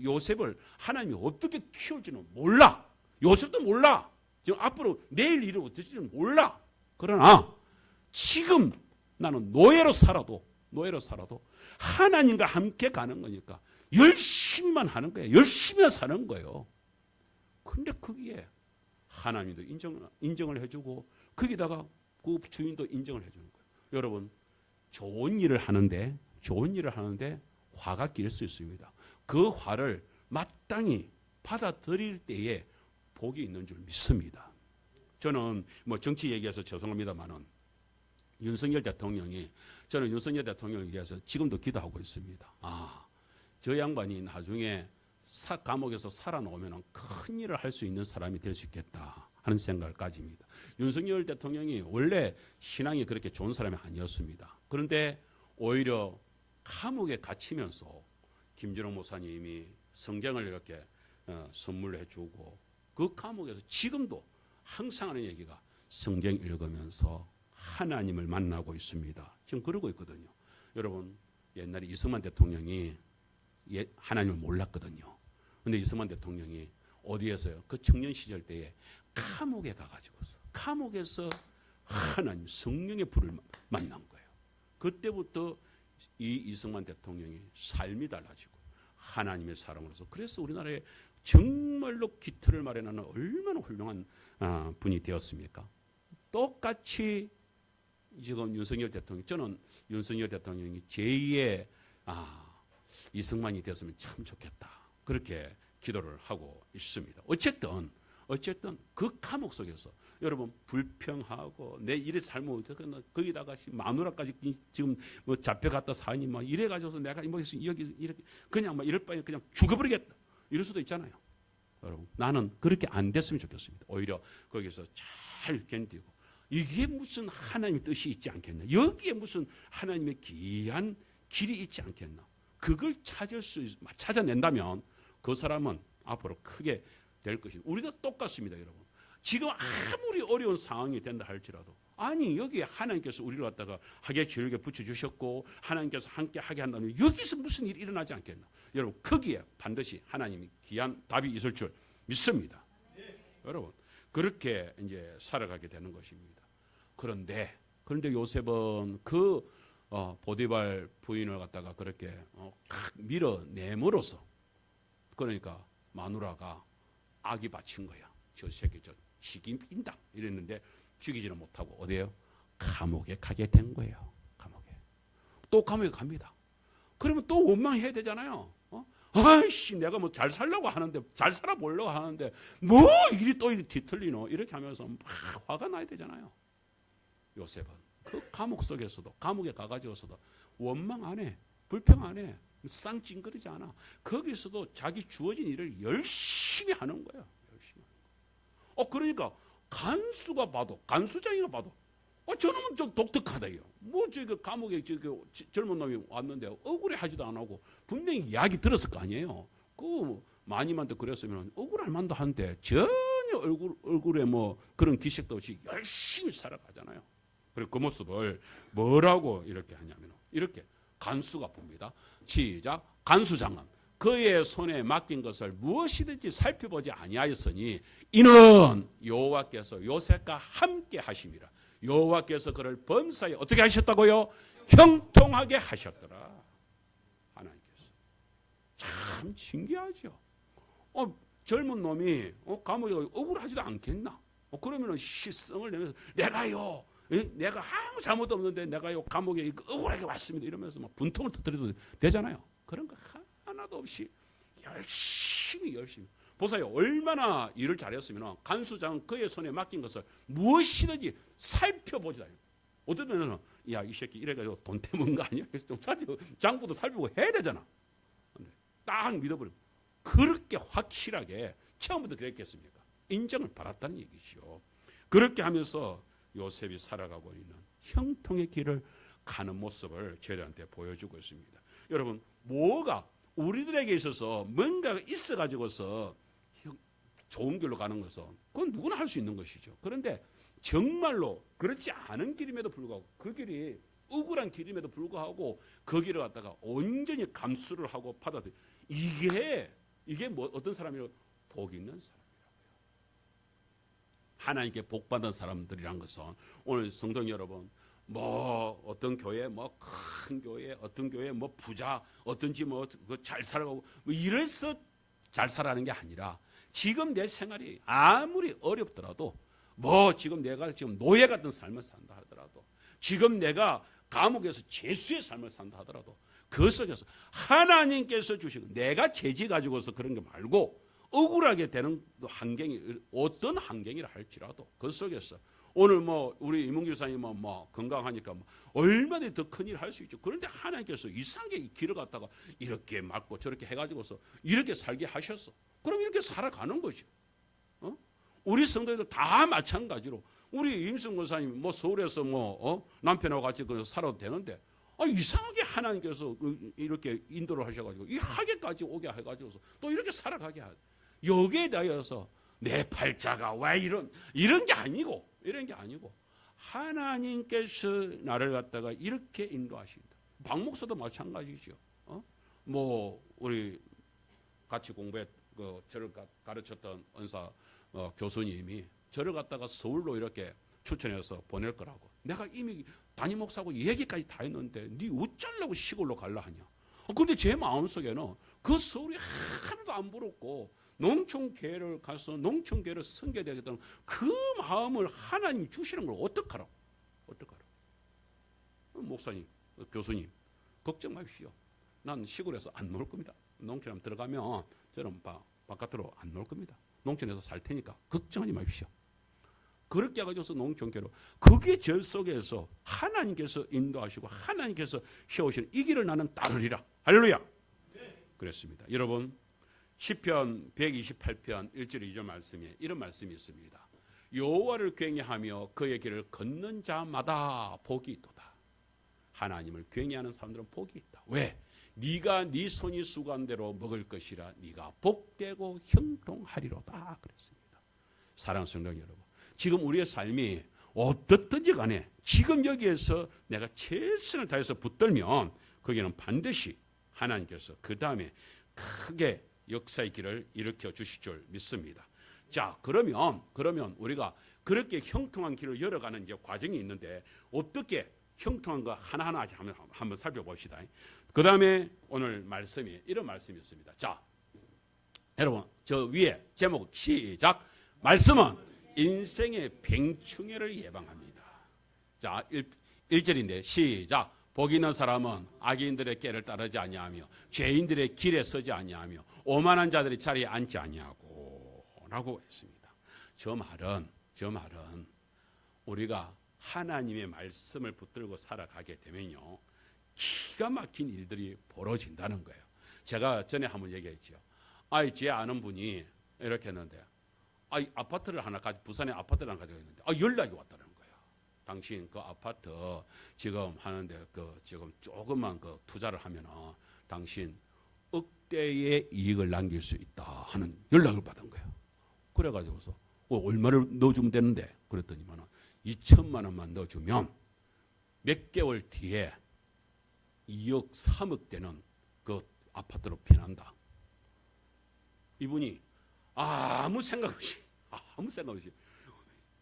요셉을 하나님이 어떻게 키울지는 몰라. 요셉도 몰라. 지금 앞으로 내일 일이 어떨지는 몰라. 그러나 지금 나는 노예로 살아도 하나님과 함께 가는 거니까 열심히만 하는 거예요. 열심히 사는 거예요. 근데 거기에 하나님도 인정을 해주고 거기다가 그 주인도 인정을 해주는 거예요. 여러분 좋은 일을 하는데 화가 낄 수 있습니다. 그 화를 마땅히 받아들일 때에 복이 있는 줄 믿습니다. 저는 뭐 정치 얘기해서 죄송합니다만은 윤석열 대통령이 저는 윤석열 대통령을 위해서 지금도 기도하고 있습니다. 저 양반이 나중에 감옥에서 살아나오면 큰 일을 할 수 있는 사람이 될 수 있겠다 하는 생각을 가집니다. 윤석열 대통령이 원래 신앙이 그렇게 좋은 사람이 아니었습니다. 그런데 오히려 감옥에 갇히면서 김준호 목사님이 성경을 이렇게 선물해 주고 그 감옥에서 지금도 항상 하는 얘기가 성경 읽으면서 하나님을 만나고 있습니다. 지금 그러고 있거든요. 여러분 옛날에 이승만 대통령이 하나님을 몰랐거든요. 그런데 이승만 대통령이 어디에서요? 그 청년 시절 때에 감옥에 가가지고서 감옥에서 하나님 성령의 불을 만난 거예요. 그때부터 이 이승만 대통령이 삶이 달라지고 하나님의 사람으로서 그래서 우리나라에 정말로 기틀을 마련하는 얼마나 훌륭한 분이 되었습니까? 똑같이 지금 윤석열 대통령 저는 윤석열 대통령이 제2의 이승만이 되었으면 참 좋겠다. 그렇게 기도를 하고 있습니다. 어쨌든 그 감옥 속에서 여러분 불평하고 내 일이 잘못 거기다가 마누라까지 지금 뭐 잡혀갔다 사니 막 이래 가지고서 내가 여기 이렇게 그냥 막 이럴 바에 그냥 죽어버리겠다 이럴 수도 있잖아요. 여러분 나는 그렇게 안 됐으면 좋겠습니다. 오히려 거기서 잘 견디고 이게 무슨 하나님의 뜻이 있지 않겠나? 여기에 무슨 하나님의 귀한 길이 있지 않겠나? 그걸 찾아낸다면 그 사람은 앞으로 크게 될 것입니다. 우리도 똑같습니다, 여러분. 지금 아무리 어려운 상황이 된다 할지라도 여기에 하나님께서 우리를 갖다가 하게 지옥에 붙여주셨고 하나님께서 함께 하게 한다면 여기서 무슨 일이 일어나지 않겠나? 여러분 거기에 반드시 하나님이 귀한 답이 있을 줄 믿습니다. 여러분 그렇게 이제 살아가게 되는 것입니다. 그런데 요셉은 그 보디발 부인을 갖다가 그렇게 밀어내므로써 그러니까 마누라가 악이 바친 거야. 저 새끼 저 죽인다 이랬는데 죽이지는 못하고 어디에요? 감옥에 가게 된 거예요. 또 감옥에 갑니다. 그러면 또 원망해야 되잖아요. 아이씨 내가 뭐 잘 살려고 하는데 잘 살아보려고 하는데 뭐 일이 또 뒤틀리노 이렇게 하면서 막 화가 나야 되잖아요. 요셉은 그 감옥 속에서도, 감옥에 가가지고서도 원망 안 해, 불평 안 해, 쌍찡거리지 않아. 거기서도 자기 주어진 일을 열심히 하는 거야. 열심히. 그러니까 간수가 봐도, 간수장이가 봐도, 저놈은 좀 독특하다요. 감옥에 젊은 놈이 왔는데 억울해하지도 안 하고 분명히 이야기 들었을 거 아니에요. 그 마님한테 그랬으면 억울할 만도 한데 전혀 얼굴에 뭐 그런 기색도 없이 열심히 살아가잖아요. 그리고 그 모습을 뭐라고 이렇게 하냐면 이렇게 간수가 봅니다. 시작. 간수장은 그의 손에 맡긴 것을 무엇이든지 살펴보지 아니하였으니 이는 여호와께서 요셉과 함께 하심이라. 여호와께서 그를 범사에 어떻게 하셨다고요? 형통하게 하셨더라. 하나님께서. 참 신기하죠. 젊은 놈이 감옥에 억울하지도 않겠나? 그러면 시성을 내면서 내가요, 내가 아무 잘못도 없는데 내가요 감옥에 억울하게 왔습니다 이러면서 막 분통을 터뜨려도 되잖아요. 그런 거 하나도 없이 열심히 보세요. 얼마나 일을 잘했으면 간수장 그의 손에 맡긴 것을 무엇이든지 살펴보지 않아요. 어떤 면은 야, 이 새끼 이래가지고 돈 때문 거 아니야? 그래서 좀 장부도 살펴보고 해야 되잖아. 딱 믿어버리고 그렇게 확실하게 처음부터 그랬겠습니까? 인정을 받았다는 얘기죠. 그렇게 하면서 요셉이 살아가고 있는 형통의 길을 가는 모습을 저희한테 보여주고 있습니다. 여러분, 뭐가 우리들에게 있어서 뭔가가 있어가지고서 좋은 길로 가는 것은 그건 누구나 할 수 있는 것이죠. 그런데 정말로 그렇지 않은 길임에도 불구하고 그 길이 억울한 길임에도 불구하고 그 길을 갖다가 온전히 감수를 하고 받아들여 이게 뭐 어떤 사람이라고? 복 있는 사람이라고요. 하나님께 복 받은 사람들이란 것은 오늘 성도 여러분 뭐 어떤 교회 뭐 큰 교회 어떤 교회 뭐 부자 어떤지 뭐 잘 살아가고 뭐 이래서 잘 살아가는 게 아니라 지금 내 생활이 아무리 어렵더라도 뭐 지금 내가 지금 노예 같은 삶을 산다 하더라도 지금 내가 감옥에서 죄수의 삶을 산다 하더라도 그 속에서 하나님께서 주시고 내가 죄지 가지고서 그런 게 말고 억울하게 되는 환경이 어떤 환경이라 할지라도 그 속에서 오늘 뭐 우리 이문규 사님은 뭐 건강하니까 뭐 얼마나 더 큰 일을 할 수 있죠. 그런데 하나님께서 이상하게 길을 갖다가 이렇게 막고 저렇게 해가지고서 이렇게 살게 하셨어. 그럼 이렇게 살아가는 거죠. 우리 성도들 다 마찬가지로 우리 임승 권사님 뭐 서울에서 뭐 남편하고 같이 살아도 되는데 이상하게 하나님께서 이렇게 인도를 하셔가지고 이 하계까지 오게 해가지고서 또 이렇게 살아가게 하죠. 여기에 대해서 내 팔자가 왜 이런 게 아니고 하나님께서 나를 갖다가 이렇게 인도하신다. 박 목사도 마찬가지죠. 뭐 우리 같이 저를 가르쳤던 은사 교수님이 저를 갖다가 서울로 이렇게 추천해서 보낼 거라고. 내가 이미 담임 목사하고 얘기까지 다 했는데 네 어쩌려고 시골로 갈라 하냐. 그런데 제 마음속에는 그 서울이 하나도 안 부럽고 농촌교회를 가서 농촌교회를 섬겨야되겠다는 그 마음을 하나님이 주시는 걸 어떡하라고. 목사님, 교수님 걱정 마십시오. 난 시골에서 안 놀 겁니다. 농촌에 들어가면 저는 바깥으로 안 놀 겁니다. 농촌에서 살 테니까 걱정하지 마십시오. 그렇게 해가지고서 농촌교회로 그게 저 속에서 하나님께서 인도하시고 하나님께서 세우시는 이 길을 나는 따르리라. 할렐루야. 그랬습니다. 여러분 시편 128편 1절 2절 말씀에 이런 말씀이 있습니다. 여호와를 경외하며 그의 길을 걷는 자마다 복이 있도다. 하나님을 경외하는 사람들은 복이 있다. 왜? 네가 네 손이 수고한 대로 먹을 것이라 네가 복되고 형통하리로다 그랬습니다. 사랑하는 성도 여러분, 지금 우리의 삶이 어떻든지 간에 지금 여기에서 내가 최선을 다해서 붙들면 거기는 반드시 하나님께서 그 다음에 크게 역사의 길을 일으켜 주실 줄 믿습니다. 자, 그러면 우리가 그렇게 형통한 길을 열어가는 이제 과정이 있는데 어떻게 형통한 거 하나하나 한번 살펴봅시다. 그 다음에 오늘 말씀이 이런 말씀이 있습니다. 자, 여러분 저 위에 제목 시작. 말씀은 인생의 병충해를 예방합니다. 자, 1절인데 시작. 복 있는 사람은 악인들의 꾀를 따르지 아니하며 죄인들의 길에 서지 아니하며 오만한 자들의 자리에 앉지 아니하고 라고 했습니다. 저 말은 우리가 하나님의 말씀을 붙들고 살아가게 되면요, 기가 막힌 일들이 벌어진다는 거예요. 제가 전에 한번 얘기했죠. 제 아는 분이 이렇게 했는데, 아파트를 하나 부산에 아파트를 하나 가지고 있는데, 연락이 왔다는 거예요. 당신 그 아파트 지금 하는데 지금 조금만 투자를 하면은 당신 억대의 이익을 남길 수 있다 하는 연락을 받은 거예요. 그래가지고서 얼마를 넣어주면 되는데 그랬더니만은 2천만 원만 넣어주면 몇 개월 뒤에 2억 3억 되는 그 아파트로 변한다. 이분이 아무 생각 없이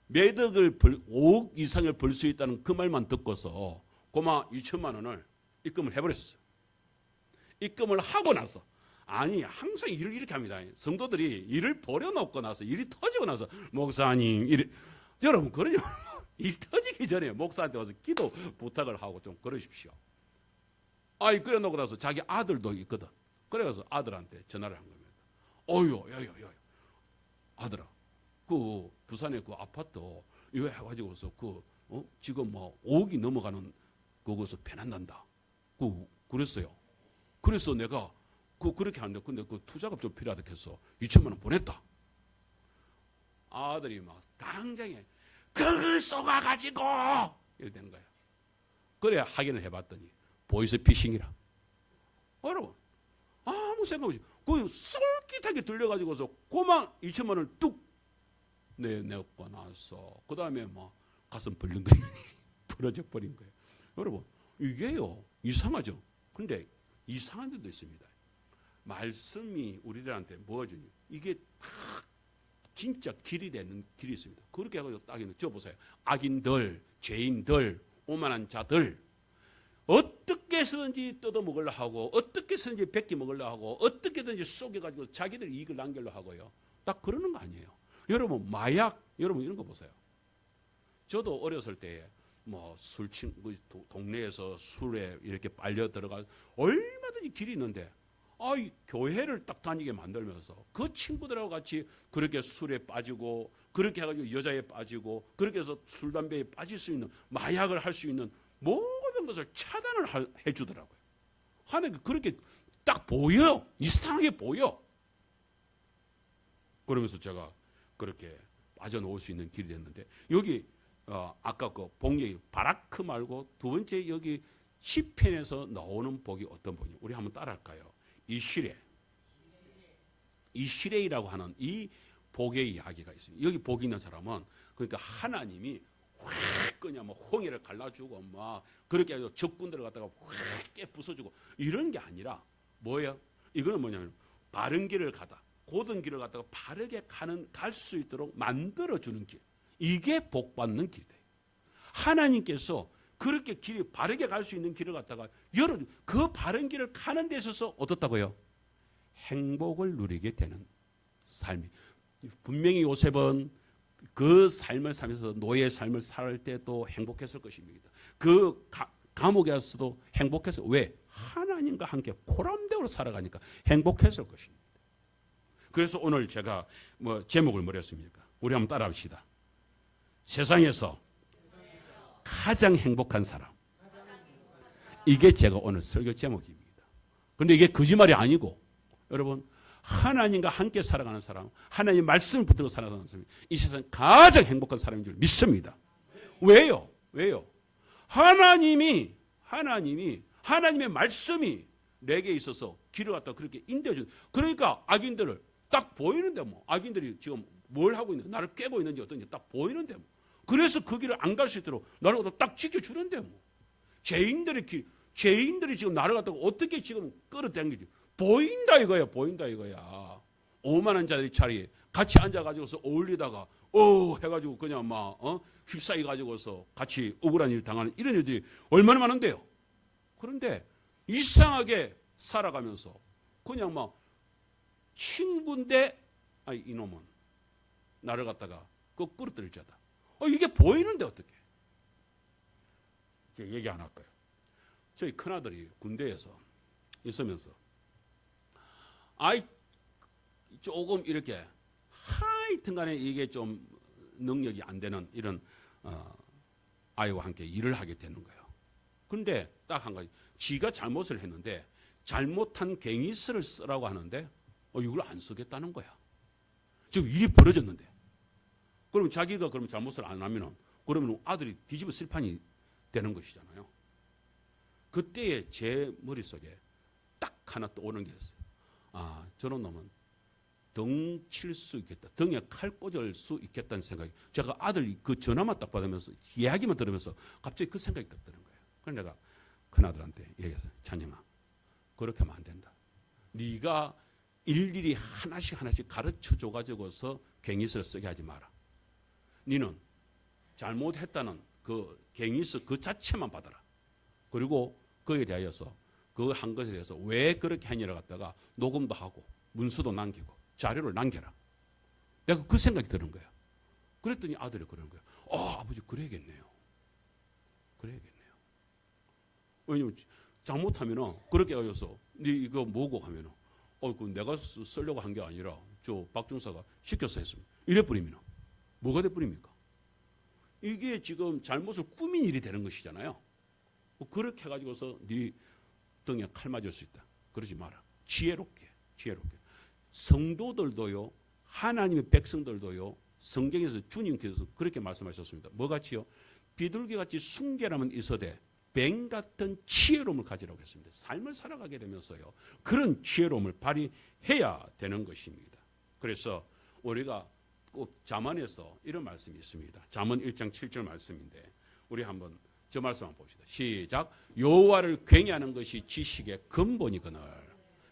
매덕을 5억 이상을 벌 수 있다는 그 말만 듣고서 고마 2천만 원을 입금을 해버렸어요. 입금을 하고 나서, 항상 일을 이렇게 합니다. 성도들이 일을 버려놓고 나서, 일이 터지고 나서, 목사님, 여러분, 그러지 말고, 일 터지기 전에 목사한테 와서 기도 부탁을 하고 좀 그러십시오. 그래 놓고 나서 자기 아들도 있거든. 그래서 아들한테 전화를 한 겁니다. 야, 아들아, 그 부산에 그 아파트 이거 해가지고서 지금 5억이 넘어가는 그것을 배난단다. 그랬어요. 그래서 내가 그렇게 하는데, 근데 그 투자가 좀 필요하다 해서 2천만 원 보냈다. 아들이 막 당장에 그걸 쏘아가지고 이렇게 되는 거예요. 그래 확인을 해봤더니 보이스피싱이라. 여러분, 아무 생각 없이 쏠깃하게 들려가지고서 고만 2천만 원을 뚝 내놓고 나서 그 다음에 가슴 벌렁거리는 일이 벌어져 버린 거예요. 여러분, 이게요 이상하죠. 근데 이상한 데도 있습니다. 말씀이 우리들한테 뭐 주니? 이게 진짜 길이 되는 길이 있습니다. 그렇게 해가지고 딱 적어보세요. 악인들, 죄인들, 오만한 자들, 어떻게 해서든지 뜯어먹으려 하고, 어떻게 해서든지 베끼 먹으려 하고, 어떻게든지 속여가지고 자기들 이익을 남기려 하고요. 딱 그러는 거 아니에요. 여러분, 마약, 여러분 이런 거 보세요. 저도 어렸을 때에 동네에서 술에 이렇게 빨려 들어가 얼마든지 길이 있는데, 교회를 딱 다니게 만들면서 그 친구들하고 같이 그렇게 술에 빠지고, 그렇게 해가지고 여자에 빠지고, 그렇게 해서 술, 담배에 빠질 수 있는, 마약을 할 수 있는 모든 것을 차단을 해주더라고요. 하나님 그렇게 딱 보여. 이상하게 보여. 그러면서 제가 그렇게 빠져나올 수 있는 길이 됐는데, 여기 아까 그 복얘기 바라크 말고 두 번째 여기 시편에서 나오는 복이 어떤 복이냐? 우리 한번 따라할까요? 이시레이라고 하는 이 복의 이야기가 있습니다. 여기 복이 있는 사람은 그러니까 하나님이 확 그냥 홍해를 갈라주고 그렇게 해서 적군들을 갖다가 확 깨 부숴주고 이런 게 아니라 뭐예요? 이거는 뭐냐면 바른 길을 가다, 고든 길을 갖다가 바르게 갈 수 있도록 만들어주는 길. 이게 복 받는 길이에요. 하나님께서 그렇게 길이 바르게 갈 수 있는 길을 갖다가 그 바른 길을 가는 데 있어서 어떻다고요? 행복을 누리게 되는 삶이. 분명히 요셉은 그 삶을 살면서 노예의 삶을 살 때도 행복했을 것입니다. 그 감옥에서도 행복했어요. 왜? 하나님과 함께 코람대로 살아가니까 행복했을 것입니다. 그래서 오늘 제가 제목을 뭐랬습니까? 우리 한번 따라합시다. 세상에서 가장 행복한 사람. 이게 제가 오늘 설교 제목입니다. 그런데 이게 거짓말이 아니고, 여러분, 하나님과 함께 살아가는 사람, 하나님의 말씀을 붙들고 살아가는 사람이 이 세상 가장 행복한 사람인 줄 믿습니다. 왜요? 하나님의 말씀이 내게 있어서 길을 갖다 그렇게 인도해준. 그러니까 악인들을 딱 보이는데 악인들이 지금 뭘 하고 있는지, 나를 깨고 있는지 어떤지 딱 보이는데 그래서 그 길을 안 갈 수 있도록 나를 갖다 딱 지켜주는데 죄인들이 지금 나를 갖다가 어떻게 지금 끌어당기지? 보인다 이거야. 오만한 자들이 자리에 같이 앉아가지고서 어울리다가 해가지고 그냥 휩싸이 가지고서 같이 억울한 일 당하는 이런 일들이 얼마나 많은데요. 그런데 이상하게 살아가면서 그냥 친구인데 이놈은 나를 갖다가 끌어들일 자다. 이게 보이는데 어떻게? 얘기 안 할까요? 저희 큰아들이 군대에서 있으면서 조금 이렇게 하여튼 간에 이게 좀 능력이 안 되는 이런 아이와 함께 일을 하게 되는 거예요. 그런데 딱 한 가지, 지가 잘못을 했는데 잘못한 괭이스를 쓰라고 하는데 이걸 안 쓰겠다는 거야. 지금 일이 벌어졌는데. 그럼 자기가 그럼 잘못을 안 하면은 그러면 아들이 뒤집어 쓸 판이 되는 것이잖아요. 그때에 제 머릿속에 딱 하나 떠오르는 게 있어요. 아, 저런 놈은 등 칠 수 있겠다. 등에 칼 꽂을 수 있겠다는 생각이. 제가 아들 그 전화만 딱 받으면서 이야기만 들으면서 갑자기 그 생각이 딱 드는 거예요. 그래서 내가 큰아들한테 얘기했어요. 찬영아, 그렇게 하면 안 된다. 네가 일일이 하나씩 가르쳐 줘가지고서 괭이스를 쓰게 하지 마라. 너는 잘못했다는 그 괭이스 그 자체만 받아라. 그리고 그에 대하여서 그 한 것에 대해서 왜 그렇게 하냐를 갖다가 녹음도 하고 문서도 남기고 자료를 남겨라. 내가 그 생각이 드는 거야. 그랬더니 아들이 그러는 거야. 아버지 그래야겠네요. 그래야겠네요. 왜냐면 잘못하면은 그렇게 하여서 네 이거 뭐고 하면은 그 내가 쓰려고 한 게 아니라 저 박중사가 시켜서 했습니다. 이래 버리면은 뭐가 돼 버립니까? 이게 지금 잘못을 꾸민 일이 되는 것이잖아요. 그렇게 해가지고서 네 등에 칼 맞을 수 있다. 그러지 마라. 지혜롭게. 성도들도요, 하나님의 백성들도요, 성경에서 주님께서 그렇게 말씀하셨습니다. 뭐같이요? 비둘기같이 순결함은 있어되 뱀 같은 지혜로움을 가지라고 했습니다. 삶을 살아가게 되면서요, 그런 지혜로움을 발휘해야 되는 것입니다. 그래서 우리가 꼭 잠언에서 이런 말씀이 있습니다. 잠언 1장 7절 말씀인데 우리 한번 저 말씀 한번 봅시다. 시작. 여호와를 경외하는 것이 지식의 근본이거늘.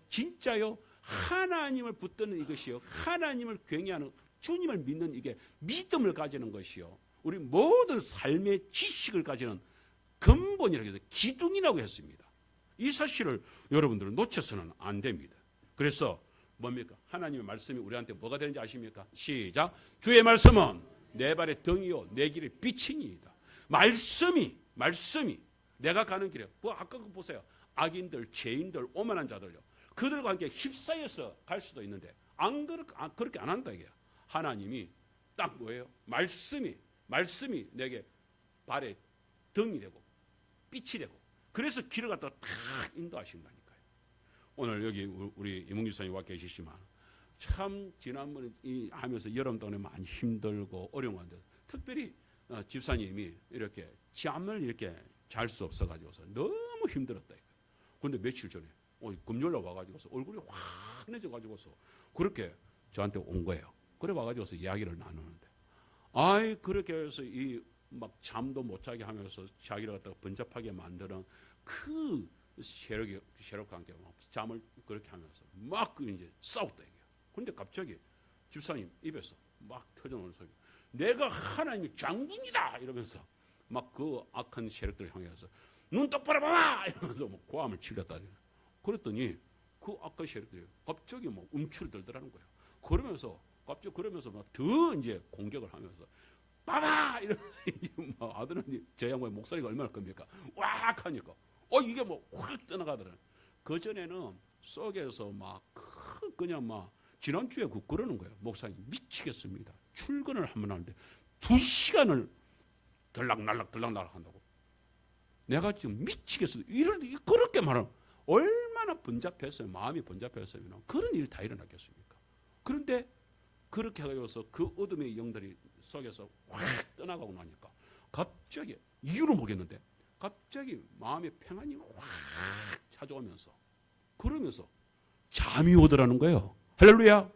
진짜요? 하나님을 붙드는 이것이요, 하나님을 경외하는, 주님을 믿는 이게 믿음을 가지는 것이요, 우리 모든 삶의 지식을 가지는 근본이라고 해서 기둥이라고 했습니다. 이 사실을 여러분들은 놓쳐서는 안 됩니다. 그래서 뭡니까? 하나님의 말씀이 우리한테 뭐가 되는지 아십니까? 시작. 주의 말씀은 내 발의 등이요 내 길의 빛이니이다. 말씀이 내가 가는 길에 아까 그거 보세요. 악인들, 죄인들, 오만한 자들요, 그들과 함께 휩싸여서 갈 수도 있는데 그렇게 안 한다 이게. 하나님이 딱 뭐예요? 말씀이 내게 발의 등이 되고 빛이 되고, 그래서 길을 갖다가 탁 인도하신다니까요. 오늘 여기 우리 이문규 선생님 와 계시지만 참 지난번에 하면서 여름 동안에 많이 힘들고 어려운 건데, 특별히 집사님이 이렇게 잠을 이렇게 잘 수 없어가지고서 너무 힘들었다 이거. 그런데 며칠 전에 금요일날 와가지고서 얼굴이 환해져가지고서 그렇게 저한테 온 거예요. 그래 와가지고서 이야기를 나누는데, 그렇게 해서 막 잠도 못 자게 하면서 자기를 갖다가 번잡하게 만드는 그 세력과 함께 잠을 그렇게 하면서 막 이제 싸웠다 이게. 그런데 갑자기 집사님 입에서 막 터져나오는 소리, 내가 하나님의 장군이다 이러면서 막 그 악한 세력들을 향해서 눈 똑바로 봐라 이러면서 뭐 고함을 치렸다. 그랬더니 그 악한 세력들이 갑자기 뭐 움츠러들더라는 거예요. 그러면서 막 더 이제 공격을 하면서 봐봐 이러면서 이제 뭐 아들은 제 양반의 목소리가 얼마나 큽니까? 왁 하니까 이게 뭐 확 떠나가더라고요. 그 전에는 속에서 막 그냥 막 지난주에 그러는 거예요. 목사님 미치겠습니다. 출근을 한번 하는데 2시간을 들락날락 한다고. 내가 지금 미치겠어요. 그렇게 말하면 얼마나 번잡했어요. 마음이 번잡했으면 그런 일이 다 일어났겠습니까? 그런데 그렇게 해가지고서 그 어둠의 영들이 속에서 확 떠나가고 나니까 갑자기 이유를 모르겠는데 갑자기 마음의 평안이 확 찾아오면서 그러면서 잠이 오더라는 거예요. 할렐루야.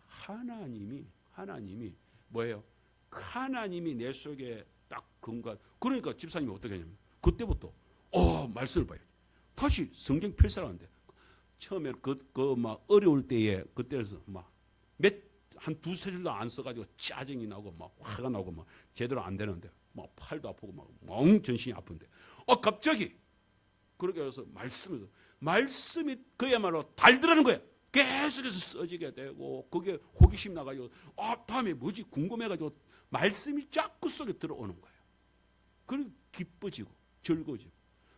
하나님이 뭐예요? 하나님이 내 속에 딱 근거. 그러니까 집사님이 어떻게 하냐면 그때부터 말씀을 봐요. 다시 성경 필사를 하는데 처음에 막 어려울 때에 그때에서 막 한 두세 줄도 안 써가지고 짜증이 나고 막 화가 나고 막 제대로 안 되는데 막 팔도 아프고 막 엉 전신이 아픈데 갑자기 그렇게 해서 말씀이 그야말로 달더라는 거예요. 계속해서 써지게 되고 그게 호기심 나가지고 다음에 뭐지 궁금해가지고 말씀이 자꾸 속에 들어오는 거예요. 그리고 기뻐지고 즐거워지고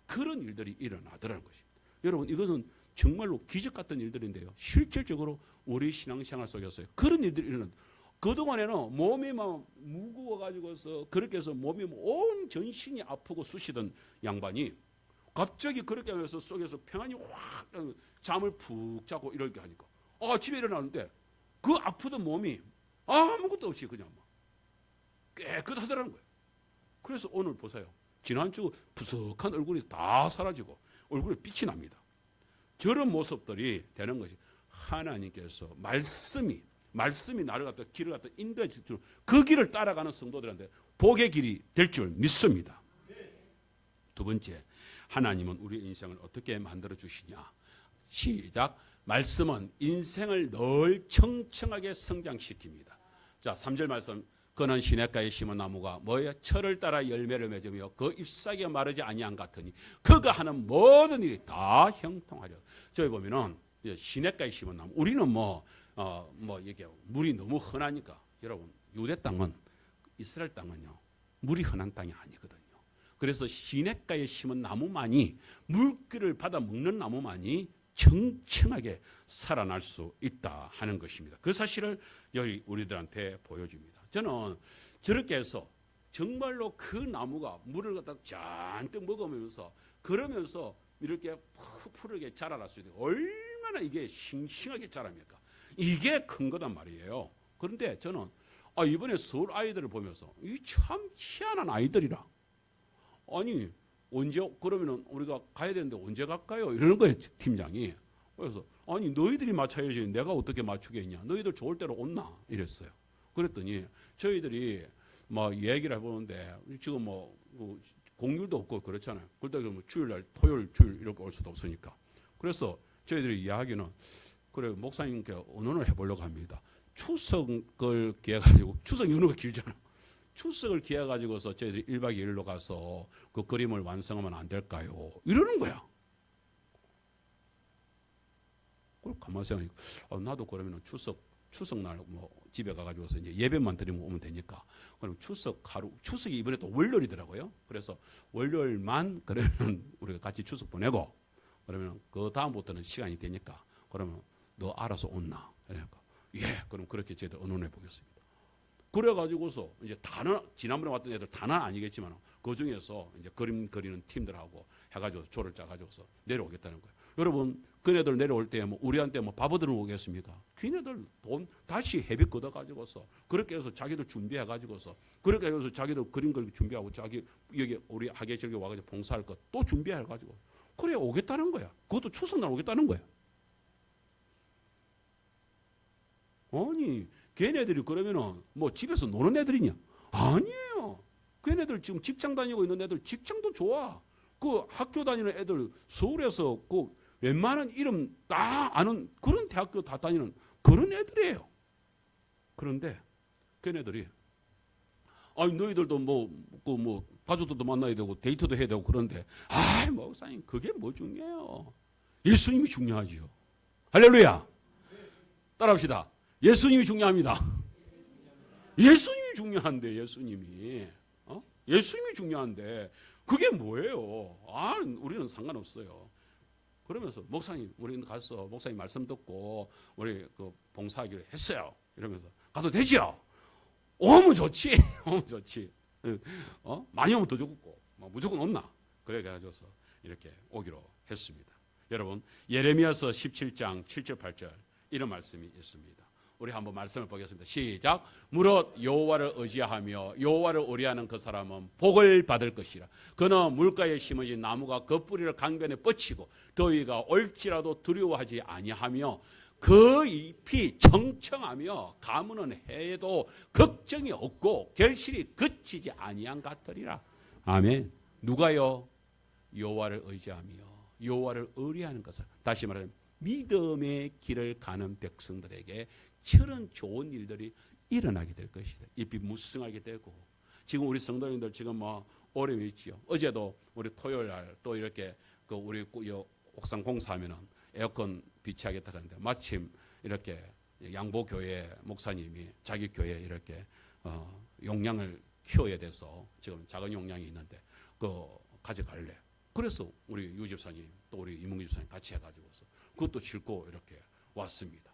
그런 일들이 일어나더라는 것입니다. 여러분 이것은 정말로 기적 같은 일들인데요. 실질적으로 우리 신앙생활 속에서 그런 일들이 일어난다. 그동안에는 몸이 막 무거워가지고서 그렇게 해서 몸이 온 전신이 아프고 쑤시던 양반이 갑자기 그렇게 하면서 속에서 평안이 확 잠을 푹 자고 이렇게 하니까 집에 일어나는데 그 아프던 몸이 아무것도 없이 그냥 막 깨끗하더라는 거예요. 그래서 오늘 보세요. 지난주 부석한 얼굴이 다 사라지고 얼굴에 빛이 납니다. 저런 모습들이 되는 것이 하나님께서 말씀이 나를 갖다 길을 갖다 인도해 줄 줄 그 길을 따라가는 성도들한테 복의 길이 될 줄 믿습니다. 두 번째, 하나님은 우리 인생을 어떻게 만들어 주시냐? 시작. 말씀은 인생을 늘 청청하게 성장시킵니다. 자, 3절 말씀. 그는 시냇가에 심은 나무가 뭐예요? 철을 따라 열매를 맺으며 그 잎사귀가 마르지 아니한 같으니 그가 하는 모든 일이 다 형통하려. 저기 보면은 시냇가에 심은 나무. 우리는 이게 물이 너무 흔하니까 여러분 유대 땅은 이스라엘 땅은요 물이 흔한 땅이 아니거든요. 그래서 시냇가에 심은 나무만이 물기를 받아 먹는 나무만이 청청하게 살아날 수 있다 하는 것입니다. 그 사실을 여기 우리들한테 보여줍니다. 저는 저렇게 해서 정말로 그 나무가 물을 갖다 잔뜩 먹으면서 그러면서 이렇게 푸르게 자라날 수 있는 얼마나 이게 싱싱하게 자랍니까? 이게 큰 거단 말이에요. 그런데 저는 이번에 서울 아이들을 보면서 이 참 희한한 아이들이라. 아니 언제 그러면은 우리가 가야 되는데 언제 갈까요? 이러는 거예요 팀장이. 그래서 아니 너희들이 맞춰야지 내가 어떻게 맞추겠냐? 너희들 좋을 대로 온나? 이랬어요. 그랬더니 저희들이 얘기를 해보는데 지금 공휴일도 없고 그렇잖아요. 그러다 주일날 토요일 주일 이렇게 올 수도 없으니까. 그래서 저희들이 이야기는 그래 목사님께 의논을 해보려고 합니다. 추석을 기해가지고 추석 연휴가 길잖아. 추석을 기해가지고서 저희들이 1박 2일로 가서 그 그림을 완성하면 안 될까요? 이러는 거야. 그걸 가만히 생각하니까 나도 그러면 추석날 집에 가가지고서 이제 예배만 드리면 오면 되니까. 그럼 추석이 이번에 또 월요일이더라고요. 그래서 월요일만 그러면 우리가 같이 추석 보내고 그러면 그 다음부터는 시간이 되니까 그러면 너 알아서 온나? 그러니까 그럼 그렇게 저희들 의논해 보겠습니다. 그래가지고서 이제 지난번에 왔던 애들 다는 아니겠지만 그 중에서 이제 그림 그리는 팀들하고 해가지고 조를 짜가지고서 내려오겠다는 거예요. 여러분 그네들 내려올 때 우리한테 밥 얻으러 오겠습니다. 그네들 돈 다시 회비 걷어가지고서 그렇게 해서 자기들 준비해가지고서 그렇게 해서 자기들 그림 그리기 준비하고 자기 여기 우리 하계절에 와가지고 봉사할 것 또 준비해가지고 그래 오겠다는 거야. 그것도 추석날 오겠다는 거야. 아니 걔네들이 그러면은 집에서 노는 애들이냐? 아니에요. 걔네들 지금 직장 다니고 있는 애들 직장도 좋아. 그 학교 다니는 애들 서울에서 그 웬만한 이름 다 아는 그런 대학교 다 다니는 그런 애들이에요. 그런데 걔네들이 너희들도 가족들도 만나야 되고 데이트도 해야 되고 그런데 목사님 그게 뭐 중요해요? 예수님이 중요하지요. 할렐루야. 따라합시다. 예수님이 중요합니다. 예수님이 중요한데 예수님이 중요한데 그게 뭐예요? 우리는 상관없어요. 그러면서 목사님 우리는 가서 목사님 말씀 듣고 우리 그 봉사하기로 했어요. 이러면서 가도 되죠? 오면 좋지. 오면 좋지. 많이 오면 더 좋고 무조건 온나? 그래 가지고서 이렇게 오기로 했습니다. 여러분 예레미야서 17장 7절 8절 이런 말씀이 있습니다. 우리 한번 말씀을 보겠습니다. 시작. 무릇 여호와를 의지하며 여호와를 의뢰하는 그 사람은 복을 받을 것이라. 그는 물가에 심어진 나무가 그 뿌리를 강변에 뻗치고 더위가 올지라도 두려워하지 아니하며 그 잎이 청청하며 가무는 해에도 걱정이 없고 결실이 그치지 아니한 같으리라. 아멘. 누가요? 여호와를 의지하며 여호와를 의뢰하는 것을. 다시 말하면 믿음의 길을 가는 백성들에게 저런 좋은 일들이 일어나게 될 것이다. 잎이 무성하게 되고 지금 우리 성도님들 지금 어려움이 있지요. 어제도 우리 토요일 날 또 이렇게 그 우리 옥상 공사하면은 에어컨 비치하겠다 하는데 마침 이렇게 양보교회 목사님이 자기 교회에 이렇게 용량을 키워야 돼서 지금 작은 용량이 있는데 그거 가져갈래. 그래서 우리 유 집사님 또 우리 이문기 집사님 같이 해가지고서 그것도 싣고 이렇게 왔습니다.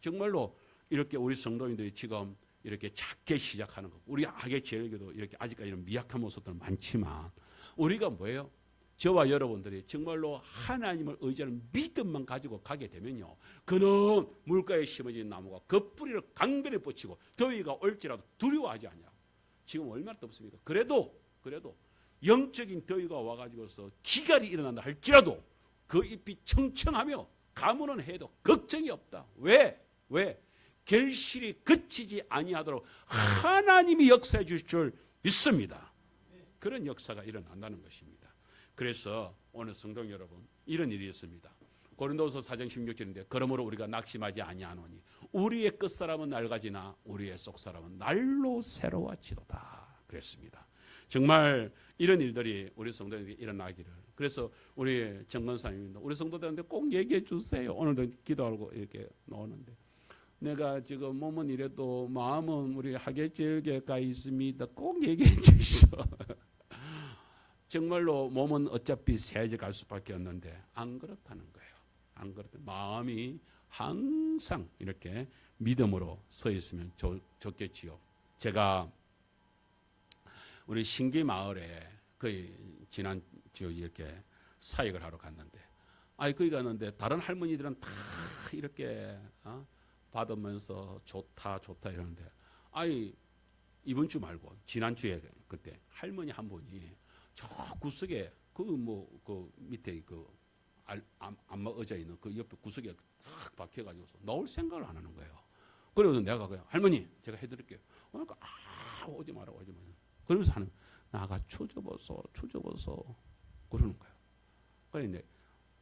정말로 이렇게 우리 성도님들이 지금 이렇게 작게 시작하는 거. 우리 악의 죄에도 이렇게 아직까지는 미약한 모습들은 많지만 우리가 뭐예요? 저와 여러분들이 정말로 하나님을 의지하는 믿음만 가지고 가게 되면요, 그는 물가에 심어진 나무가 그 뿌리를 강변에 뻗치고 더위가 올지라도 두려워하지 않냐고. 지금 얼마나 덥습니까? 그래도 영적인 더위가 와가지고서 기갈이 일어난다 할지라도 그 잎이 청청하며 가무는 해도 걱정이 없다. 왜? 결실이 그치지 아니하도록 하나님이 역사해 주실 줄 믿습니다. 그런 역사가 일어난다는 것입니다. 그래서 오늘 성도 여러분, 이런 일이 있습니다. 고린도서 4장 16절인데 그러므로 우리가 낙심하지 아니하노니 우리의 끝사람은 낡아지나 우리의 속사람은 날로 새로워지도다 그랬습니다. 정말 이런 일들이 우리 성도들에게 일어나기를. 그래서 우리 정건사님입니다. 우리 성도들한테 꼭 얘기해 주세요. 오늘도 기도하고 이렇게 나오는데 내가 지금 몸은 이래도 마음은 우리 하계절교에 가 있습니다. 꼭 얘기해 주시오. 정말로 몸은 어차피 새해질 갈 수밖에 없는데 안 그렇다는 거예요. 안 그렇다. 마음이 항상 이렇게 믿음으로 서 있으면 좋겠지요. 제가 우리 신기 마을에 거의 지난주 이렇게 사역을 하러 갔는데, 거기 갔는데 다른 할머니들은 다 이렇게 받으면서 좋다 이러는데, 이번 주 말고 지난주에 그때 할머니 한 분이 저 구석에 그 밑에 안마 의자 있는 그 옆에 구석에 딱 박혀가지고서 나올 생각을 안 하는 거예요. 그래서 내가 그냥 할머니 제가 해드릴게요. 그러니까 오지 마라. 그러면서 하는 나가 추접어서 그러는 거예요. 그런데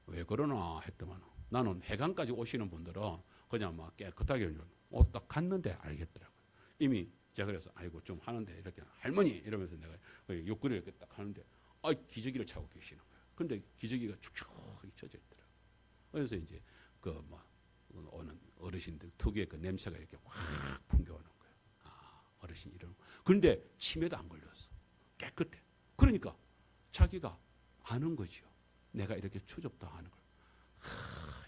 왜 그러나 했더만 나는 해관까지 오시는 분들은 그냥 막 깨끗하게 딱 갔는데 알겠더라고요. 이미 제가 그래서 아이고 좀 하는데 이렇게 할머니 이러면서 내가 옆구리를 이렇게 딱 하는데 기저귀를 차고 계시는 거예요. 근데 기저귀가 축축하게 젖어 있더라고요. 그래서 이제 어느 어르신들 특유의 그 냄새가 이렇게 확 풍겨오는 거예요. 어르신 이러는. 그런데 치매도 안 걸렸어. 깨끗해. 그러니까 자기가 아는 거죠. 내가 이렇게 추접다 하는 걸.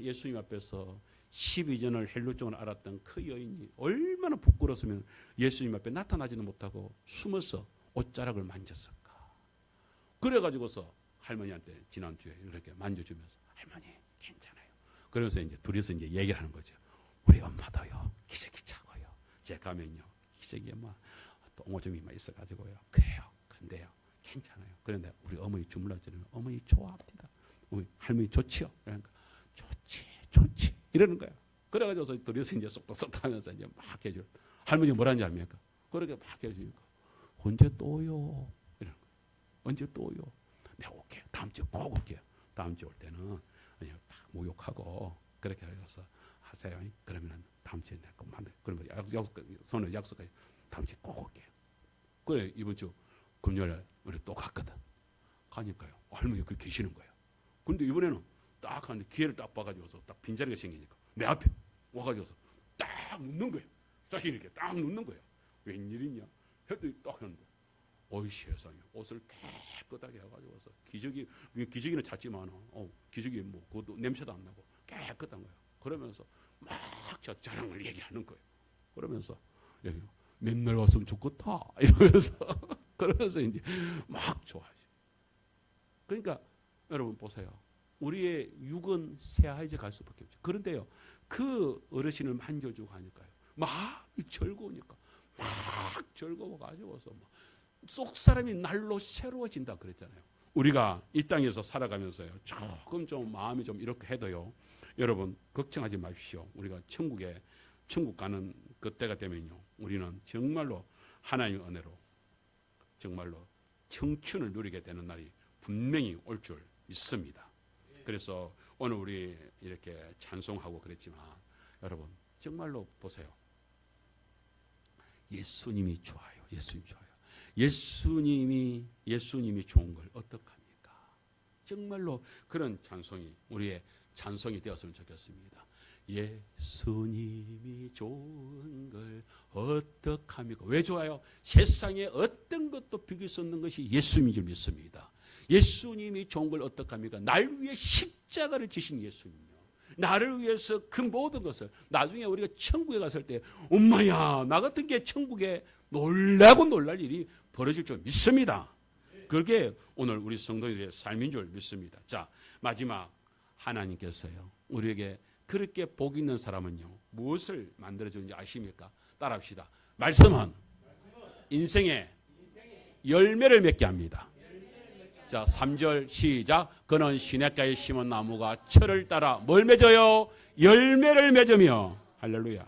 예수님 앞에서 12전을 헬루증을 알았던 그 여인이 얼마나 부끄러웠으면 예수님 앞에 나타나지는 못하고 숨어서 옷자락을 만졌을까. 그래가지고서 할머니한테 지난주에 이렇게 만져주면서 할머니 괜찮아요. 그러면서 이제 둘이서 이제 얘기를 하는 거죠. 우리 엄마도요 기저귀 차고요. 제가 가면요 기저귀에 똥오줌이 있어가지고요. 그래요. 그런데요 괜찮아요. 그런데 우리 어머니 주물러주면 어머니 좋아합니다. 우리 할머니 좋지요. 그러니까 좋지 이러는 거야. 그래가지고 둘이서 이제 쏙쏙 하면서 이제 막 해줘. 할머니 뭐라는지 압니까? 그렇게 막 해주니까 언제 또요? 이러는 거야. 언제 또요? 내가 올게요. 다음 주에 꼭 올게요. 다음 주에 올 때는 그냥 딱 목욕하고 그렇게 해서 하세요. 그러면은 다음 주에 내가 꼭 만들. 그러면 손을 약속해. 다음 주에 꼭 올게요. 그래 이번 주 금요일에 우리 또 갔거든. 가니까요 할머니 그 계시는 거예요. 근데 이번에는 딱 하는데 기회를 딱 봐가지고서 딱 빈자리가 생기니까 내 앞에 와가지고서 딱 눕는 거예요. 자기 이렇게 딱 눕는 거예요. 웬일이냐? 했더니 딱 하는데 어이 세상에 옷을 깨끗하게 해가지고서 기저귀는 찼지만 기저귀 그것도 냄새도 안 나고 깨끗한 거예요. 그러면서 막 저 자랑을 얘기하는 거예요. 그러면서 여기 맨날 왔으면 좋겠다 이러면서 그러면서 이제 막 좋아하죠. 그러니까 여러분 보세요. 우리의 육은 새하얘져 갈 수밖에 없죠. 그런데요, 그 어르신을 만져주고 하니까요, 마음이 즐거우니까 막 즐거워가지고서 속 사람이 날로 새로워진다 그랬잖아요. 우리가 이 땅에서 살아가면서요, 조금 좀 마음이 좀 이렇게 해도요, 여러분 걱정하지 마십시오. 우리가 천국 가는 그때가 되면요, 우리는 정말로 하나님의 은혜로 정말로 청춘을 누리게 되는 날이 분명히 올 줄 믿습니다. 그래서 오늘 우리 이렇게 찬송하고 그랬지만 여러분 정말로 보세요. 예수님이 좋아요. 예수님이 좋은 걸 어떡합니까? 정말로 그런 찬송이 우리의 찬송이 되었으면 좋겠습니다. 예수님이 좋은 걸 어떡합니까? 왜 좋아요? 세상에 어떤 것도 비길 수 없는 것이 예수님인 줄 믿습니다. 예수님이 좋은 걸 어떡합니까? 날 위해 십자가를 지신 예수님이요. 나를 위해서 그 모든 것을 나중에 우리가 천국에 갔을 때 엄마야 나 같은 게 천국에 놀라고 놀랄 일이 벌어질 줄 믿습니다. 그게 오늘 우리 성도들의 삶인 줄 믿습니다. 자, 마지막 하나님께서요 우리에게 그렇게 복 있는 사람은요 무엇을 만들어주는지 아십니까? 따라합시다. 말씀은 인생의 열매를 맺게 합니다. 자, 3절 시작. 그는 시냇가에 심은 나무가 철을 따라 뭘 맺어요? 열매를 맺으며. 할렐루야.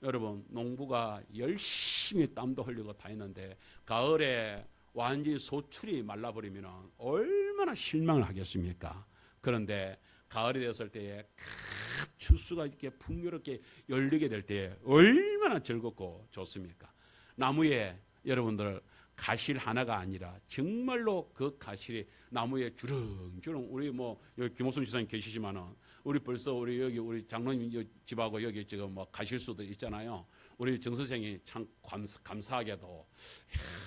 여러분 농부가 열심히 땀도 흘리고 다 했는데 가을에 완전히 소출이 말라버리면 얼마나 실망을 하겠습니까? 그런데 가을이 되었을 때에 추수가 이렇게 풍요롭게 열리게 될 때에 얼마나 즐겁고 좋습니까? 나무에 여러분들 가실 하나가 아니라 정말로 그 가실이 나무에 주렁주렁 우리 뭐 여기 김호순 지사님 계시지만은 우리 벌써 우리 여기 우리 장로님 집하고 여기 지금 뭐 가실 수도 있잖아요. 우리 정 선생이 참 감사하게도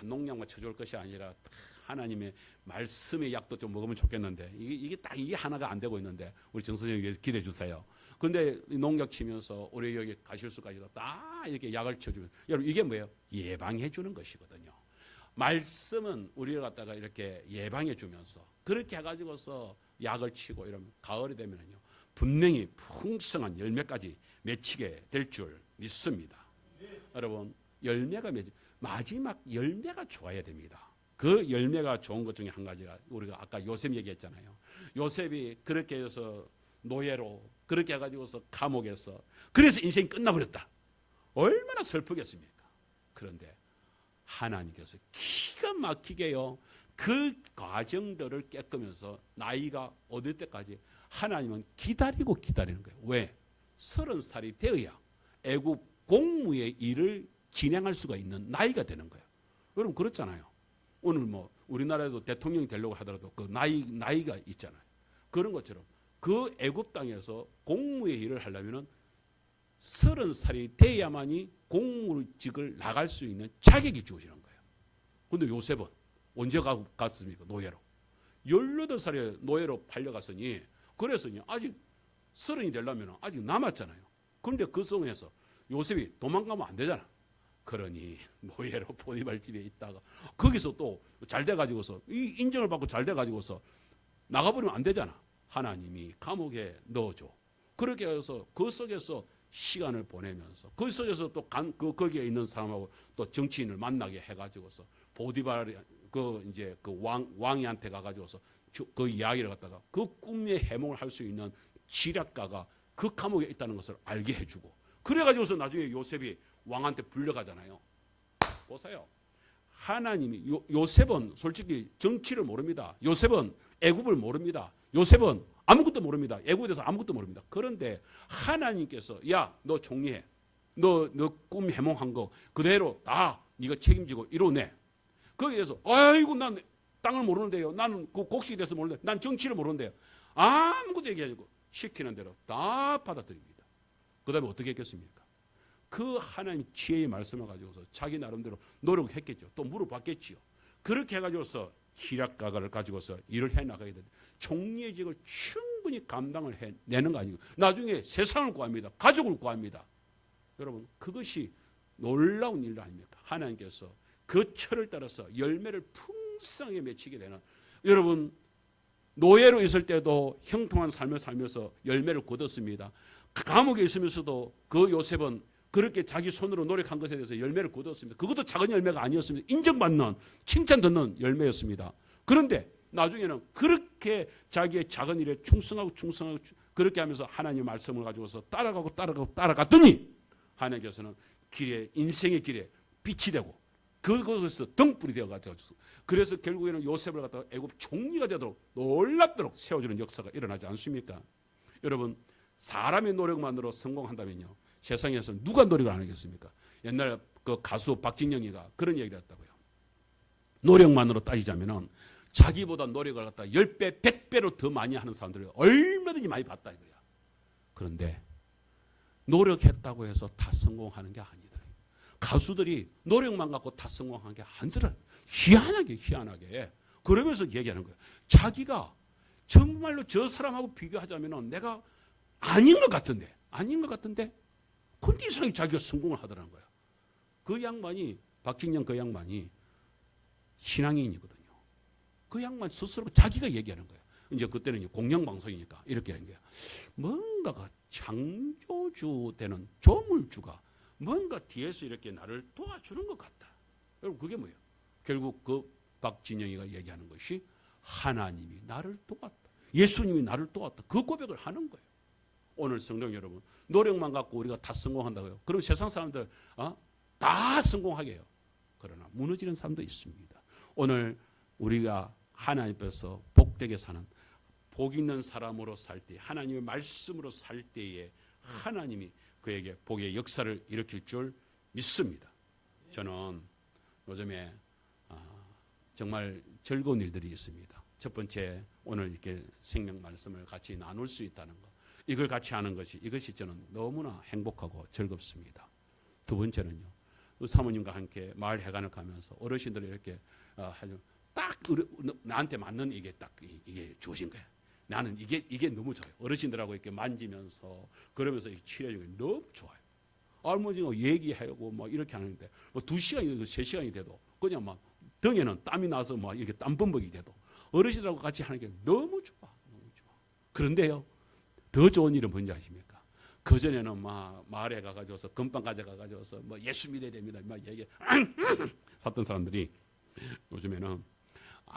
농약만 쳐줄 것이 아니라 하나님의 말씀의 약도 좀 먹으면 좋겠는데 이게 딱 이게 하나가 안 되고 있는데 우리 정 선생님 위해서 기대해 주세요. 근데 농약 치면서 우리 여기 가실 수까지도 딱 이렇게 약을 쳐주면 여러분 이게 뭐예요? 예방해 주는 것이거든요. 말씀은 우리를 갖다가 이렇게 예방해 주면서 그렇게 해가지고서 약을 치고 이러면 가을이 되면은요 분명히 풍성한 열매까지 맺히게 될 줄 믿습니다. 여러분 열매가 마지막 열매가 좋아야 됩니다. 그 열매가 좋은 것 중에 한 가지가 우리가 아까 요셉 얘기했잖아요. 요셉이 그렇게 해서 노예로 그렇게 해가지고서 감옥에서 그래서 인생이 끝나버렸다. 얼마나 슬프겠습니까? 그런데 하나님께서 기가 막히게요 그 과정들을 꺾으면서 나이가 어릴 때까지 하나님은 기다리는 거예요. 왜? 30살이 되어야 애국 공무의 일을 진행할 수가 있는 나이가 되는 거예요. 여러분 그렇잖아요. 오늘 뭐 우리나라에도 대통령이 되려고 하더라도 그 나이가 있잖아요. 그런 것처럼 그 애국 땅에서 공무의 일을 하려면은 30살이 돼야만이 공무직을 나갈 수 있는 자격이 주어지는 거예요. 그런데 요셉은 언제 갔습니까? 노예로. 18살에 노예로 팔려갔으니 그래서니 아직 30이 되려면 아직 남았잖아요. 그런데 그 속에서 요셉이 도망가면 안 되잖아. 그러니 노예로 보디발 집에 있다가 거기서 또 잘 돼가지고서 이 인정을 받고 잘 돼가지고서 나가버리면 안 되잖아. 하나님이 감옥에 넣어줘. 그렇게 해서 그 속에서 시간을 보내면서 그 속에서 또 거기에 있는 사람하고 또 정치인을 만나게 해가지고서 보디발 이제 그 왕이한테 가가지고서 그 이야기를 갖다가 그 꿈의 해몽을 할 수 있는 지략가가 그 감옥에 있다는 것을 알게 해주고 그래가지고서 나중에 요셉이 왕한테 불려가잖아요. 보세요. 하나님이 요셉은 솔직히 정치를 모릅니다. 요셉은 애굽을 모릅니다. 요셉은 아무것도 모릅니다. 애굽에 대해서 아무것도 모릅니다. 그런데 하나님께서 야, 너 정리해. 너 꿈 해몽한 거 그대로 다 네가 책임지고 이뤄내. 거기에 대해서 아이고 난 땅을 모르는데요. 나는 그 곡식에 대해서 모르는데 난 정치를 모르는데요. 아무것도 얘기하고 시키는 대로 다 받아들입니다. 그 다음에 어떻게 했겠습니까? 그 하나님 지혜의 말씀을 가지고서 자기 나름대로 노력했겠죠. 또 물어봤겠지요. 그렇게 해가지고서 시략가를 가지고서 일을 해나가게 되는데 총리의 직을 충분히 감당을 해내는 거 아니고 나중에 세상을 구합니다. 가족을 구합니다. 여러분 그것이 놀라운 일 아닙니까? 하나님께서 그 철을 따라서 열매를 풍성하게 맺히게 되는 여러분 노예로 있을 때도 형통한 삶을 살면서 열매를 거뒀습니다. 감옥에 있으면서도 그 요셉은 그렇게 자기 손으로 노력한 것에 대해서 열매를 거뒀습니다. 그것도 작은 열매가 아니었습니다. 인정받는 칭찬 듣는 열매였습니다. 그런데 나중에는 그렇게 자기의 작은 일에 충성하고 그렇게 하면서 하나님의 말씀을 가지고서 따라갔더니 하나님께서는 인생의 길에 빛이 되고 그것에서 등불이 되어가지고 그래서 결국에는 요셉을 갖다가 애굽 총리가 되도록 놀랍도록 세워주는 역사가 일어나지 않습니까? 여러분 사람의 노력만으로 성공한다면요 세상에서 누가 노력을 안 하겠습니까? 옛날 그 가수 박진영이가 그런 얘기를 했다고요. 노력만으로 따지자면은 자기보다 노력을 갖다 10배, 100배로 더 많이 하는 사람들을 얼마든지 많이 봤다 이거야. 그런데 노력했다고 해서 다 성공하는 게 아니더라고요. 가수들이 노력만 갖고 다 성공한 게 아니더라고요. 희한하게. 그러면서 얘기하는 거예요. 자기가 정말로 저 사람하고 비교하자면은 내가 아닌 것 같은데 근데 이상하게 자기가 성공을 하더라는 거야. 그 양반이 박진영 그 양반이 신앙인이거든요. 그 양반 스스로 자기가 얘기하는 거예요. 이제 그때는 이제 공영방송이니까 이렇게 하는 거야. 뭔가가 창조주 되는 조물주가 뭔가 뒤에서 이렇게 나를 도와주는 것 같다. 여러분 그게 뭐예요? 결국 그 박진영이가 얘기하는 것이 하나님이 나를 도왔다. 예수님이 나를 도왔다. 그 고백을 하는 거예요. 오늘 성도 여러분, 노력만 갖고 우리가 다 성공한다고요. 그럼 세상 사람들 다 성공하게 해요. 그러나 무너지는 사람도 있습니다. 오늘 우리가 하나님 앞에서 복되게 사는 복 있는 사람으로 살 때, 하나님의 말씀으로 살 때에 하나님이 그에게 복의 역사를 일으킬 줄 믿습니다. 저는 요즘에 정말 즐거운 일들이 있습니다. 첫 번째, 오늘 이렇게 생명 말씀을 같이 나눌 수 있다는 것, 이걸 같이 하는 것이, 이것이 저는 너무나 행복하고 즐겁습니다. 두 번째는요, 사모님과 함께 마을 해관을 가면서 어르신들이 이렇게 딱 나한테 맞는 이게 딱 이게 주어진 거예요. 나는 이게 너무 좋아요. 어르신들하고 이렇게 만지면서 그러면서 치료하는 게 너무 좋아요. 할머니가 얘기하고 막 이렇게 하는데 뭐 2시간이 3시간이 돼도 그냥 막 등에는 땀이 나서 막 이렇게 땀범벅이 돼도 어르신들하고 같이 하는 게 너무 좋아. 너무 좋아. 그런데요, 더 좋은 일은 뭔지 아십니까? 그 전에는 막 마을에 가가지고서 금방 가져가가지고서 뭐 예수 믿어야 됩니다. 막 얘기 샀던 사람들이 요즘에는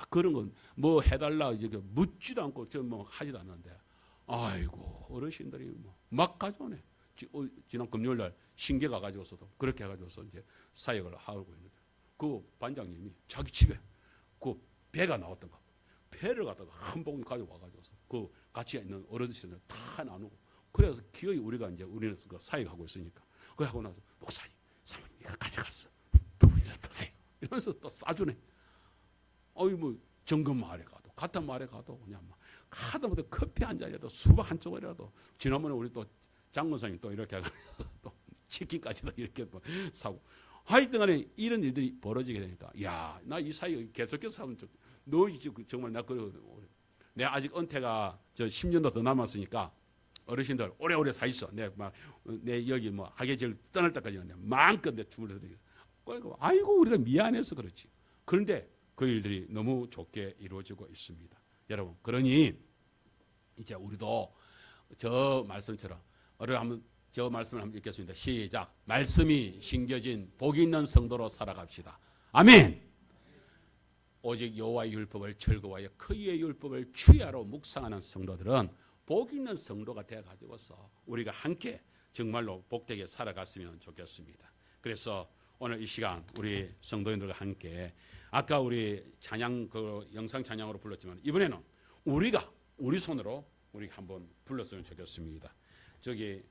그런 건 뭐 해달라 이제 묻지도 않고 저 뭐 하지도 않는데, 아이고 어르신들이 뭐 막 가져오네. 지난 금요일날 신계 가가지고서도 그렇게 해가지고서 이제 사역을 하고 있는데, 그 반장님이 자기 집에 그 배가 나왔던 거, 배를 갖다가 한 봉지 가져와가지고서 그 같이 있는 어르신들 다 나누고, 그래서 기어이 우리는 그 사역하고 있으니까 그 하고 나서 목사님, 사모님 이거 가져갔어. 두 분이서 드세요. 이러면서 또 싸주네. 뭐 정금 마을에 가도 같은 마을에 가도 그냥 막 하다못해 커피 한 잔이라도 수박 한 조각이라도, 지난번에 우리 또 장문사님 또 이렇게 해가지고 또 치킨까지도 이렇게 또 사고, 하여튼간에 이런 일들이 벌어지게 되니까, 야, 나 이 사이 계속해서 하면 너 정말 내 아직 은퇴가 저 10년도 더 남았으니까 어르신들 오래오래 사 있어. 내 여기 뭐 하계절 떠날 때까지는 마음껏 내 춤을 드리고, 아이고 우리가 미안해서 그렇지. 그런데 그 일들이 너무 좋게 이루어지고 있습니다. 여러분, 그러니 이제 우리도 저 말씀처럼 저 말씀을 한번 읽겠습니다. 시작. 말씀이 심겨진 복 있는 성도로 살아갑시다. 아멘. 오직 여호와의 율법을 즐거워하여 그의 율법을 주야로 묵상하는 성도들은 복 있는 성도가 되어 가지고서 우리가 함께 정말로 복되게 살아갔으면 좋겠습니다. 그래서 오늘 이 시간 우리 성도님들과 함께, 아까 우리 찬양 그 영상 찬양으로 불렀지만 이번에는 우리 손으로 우리 한번 불렀으면 좋겠습니다. 저기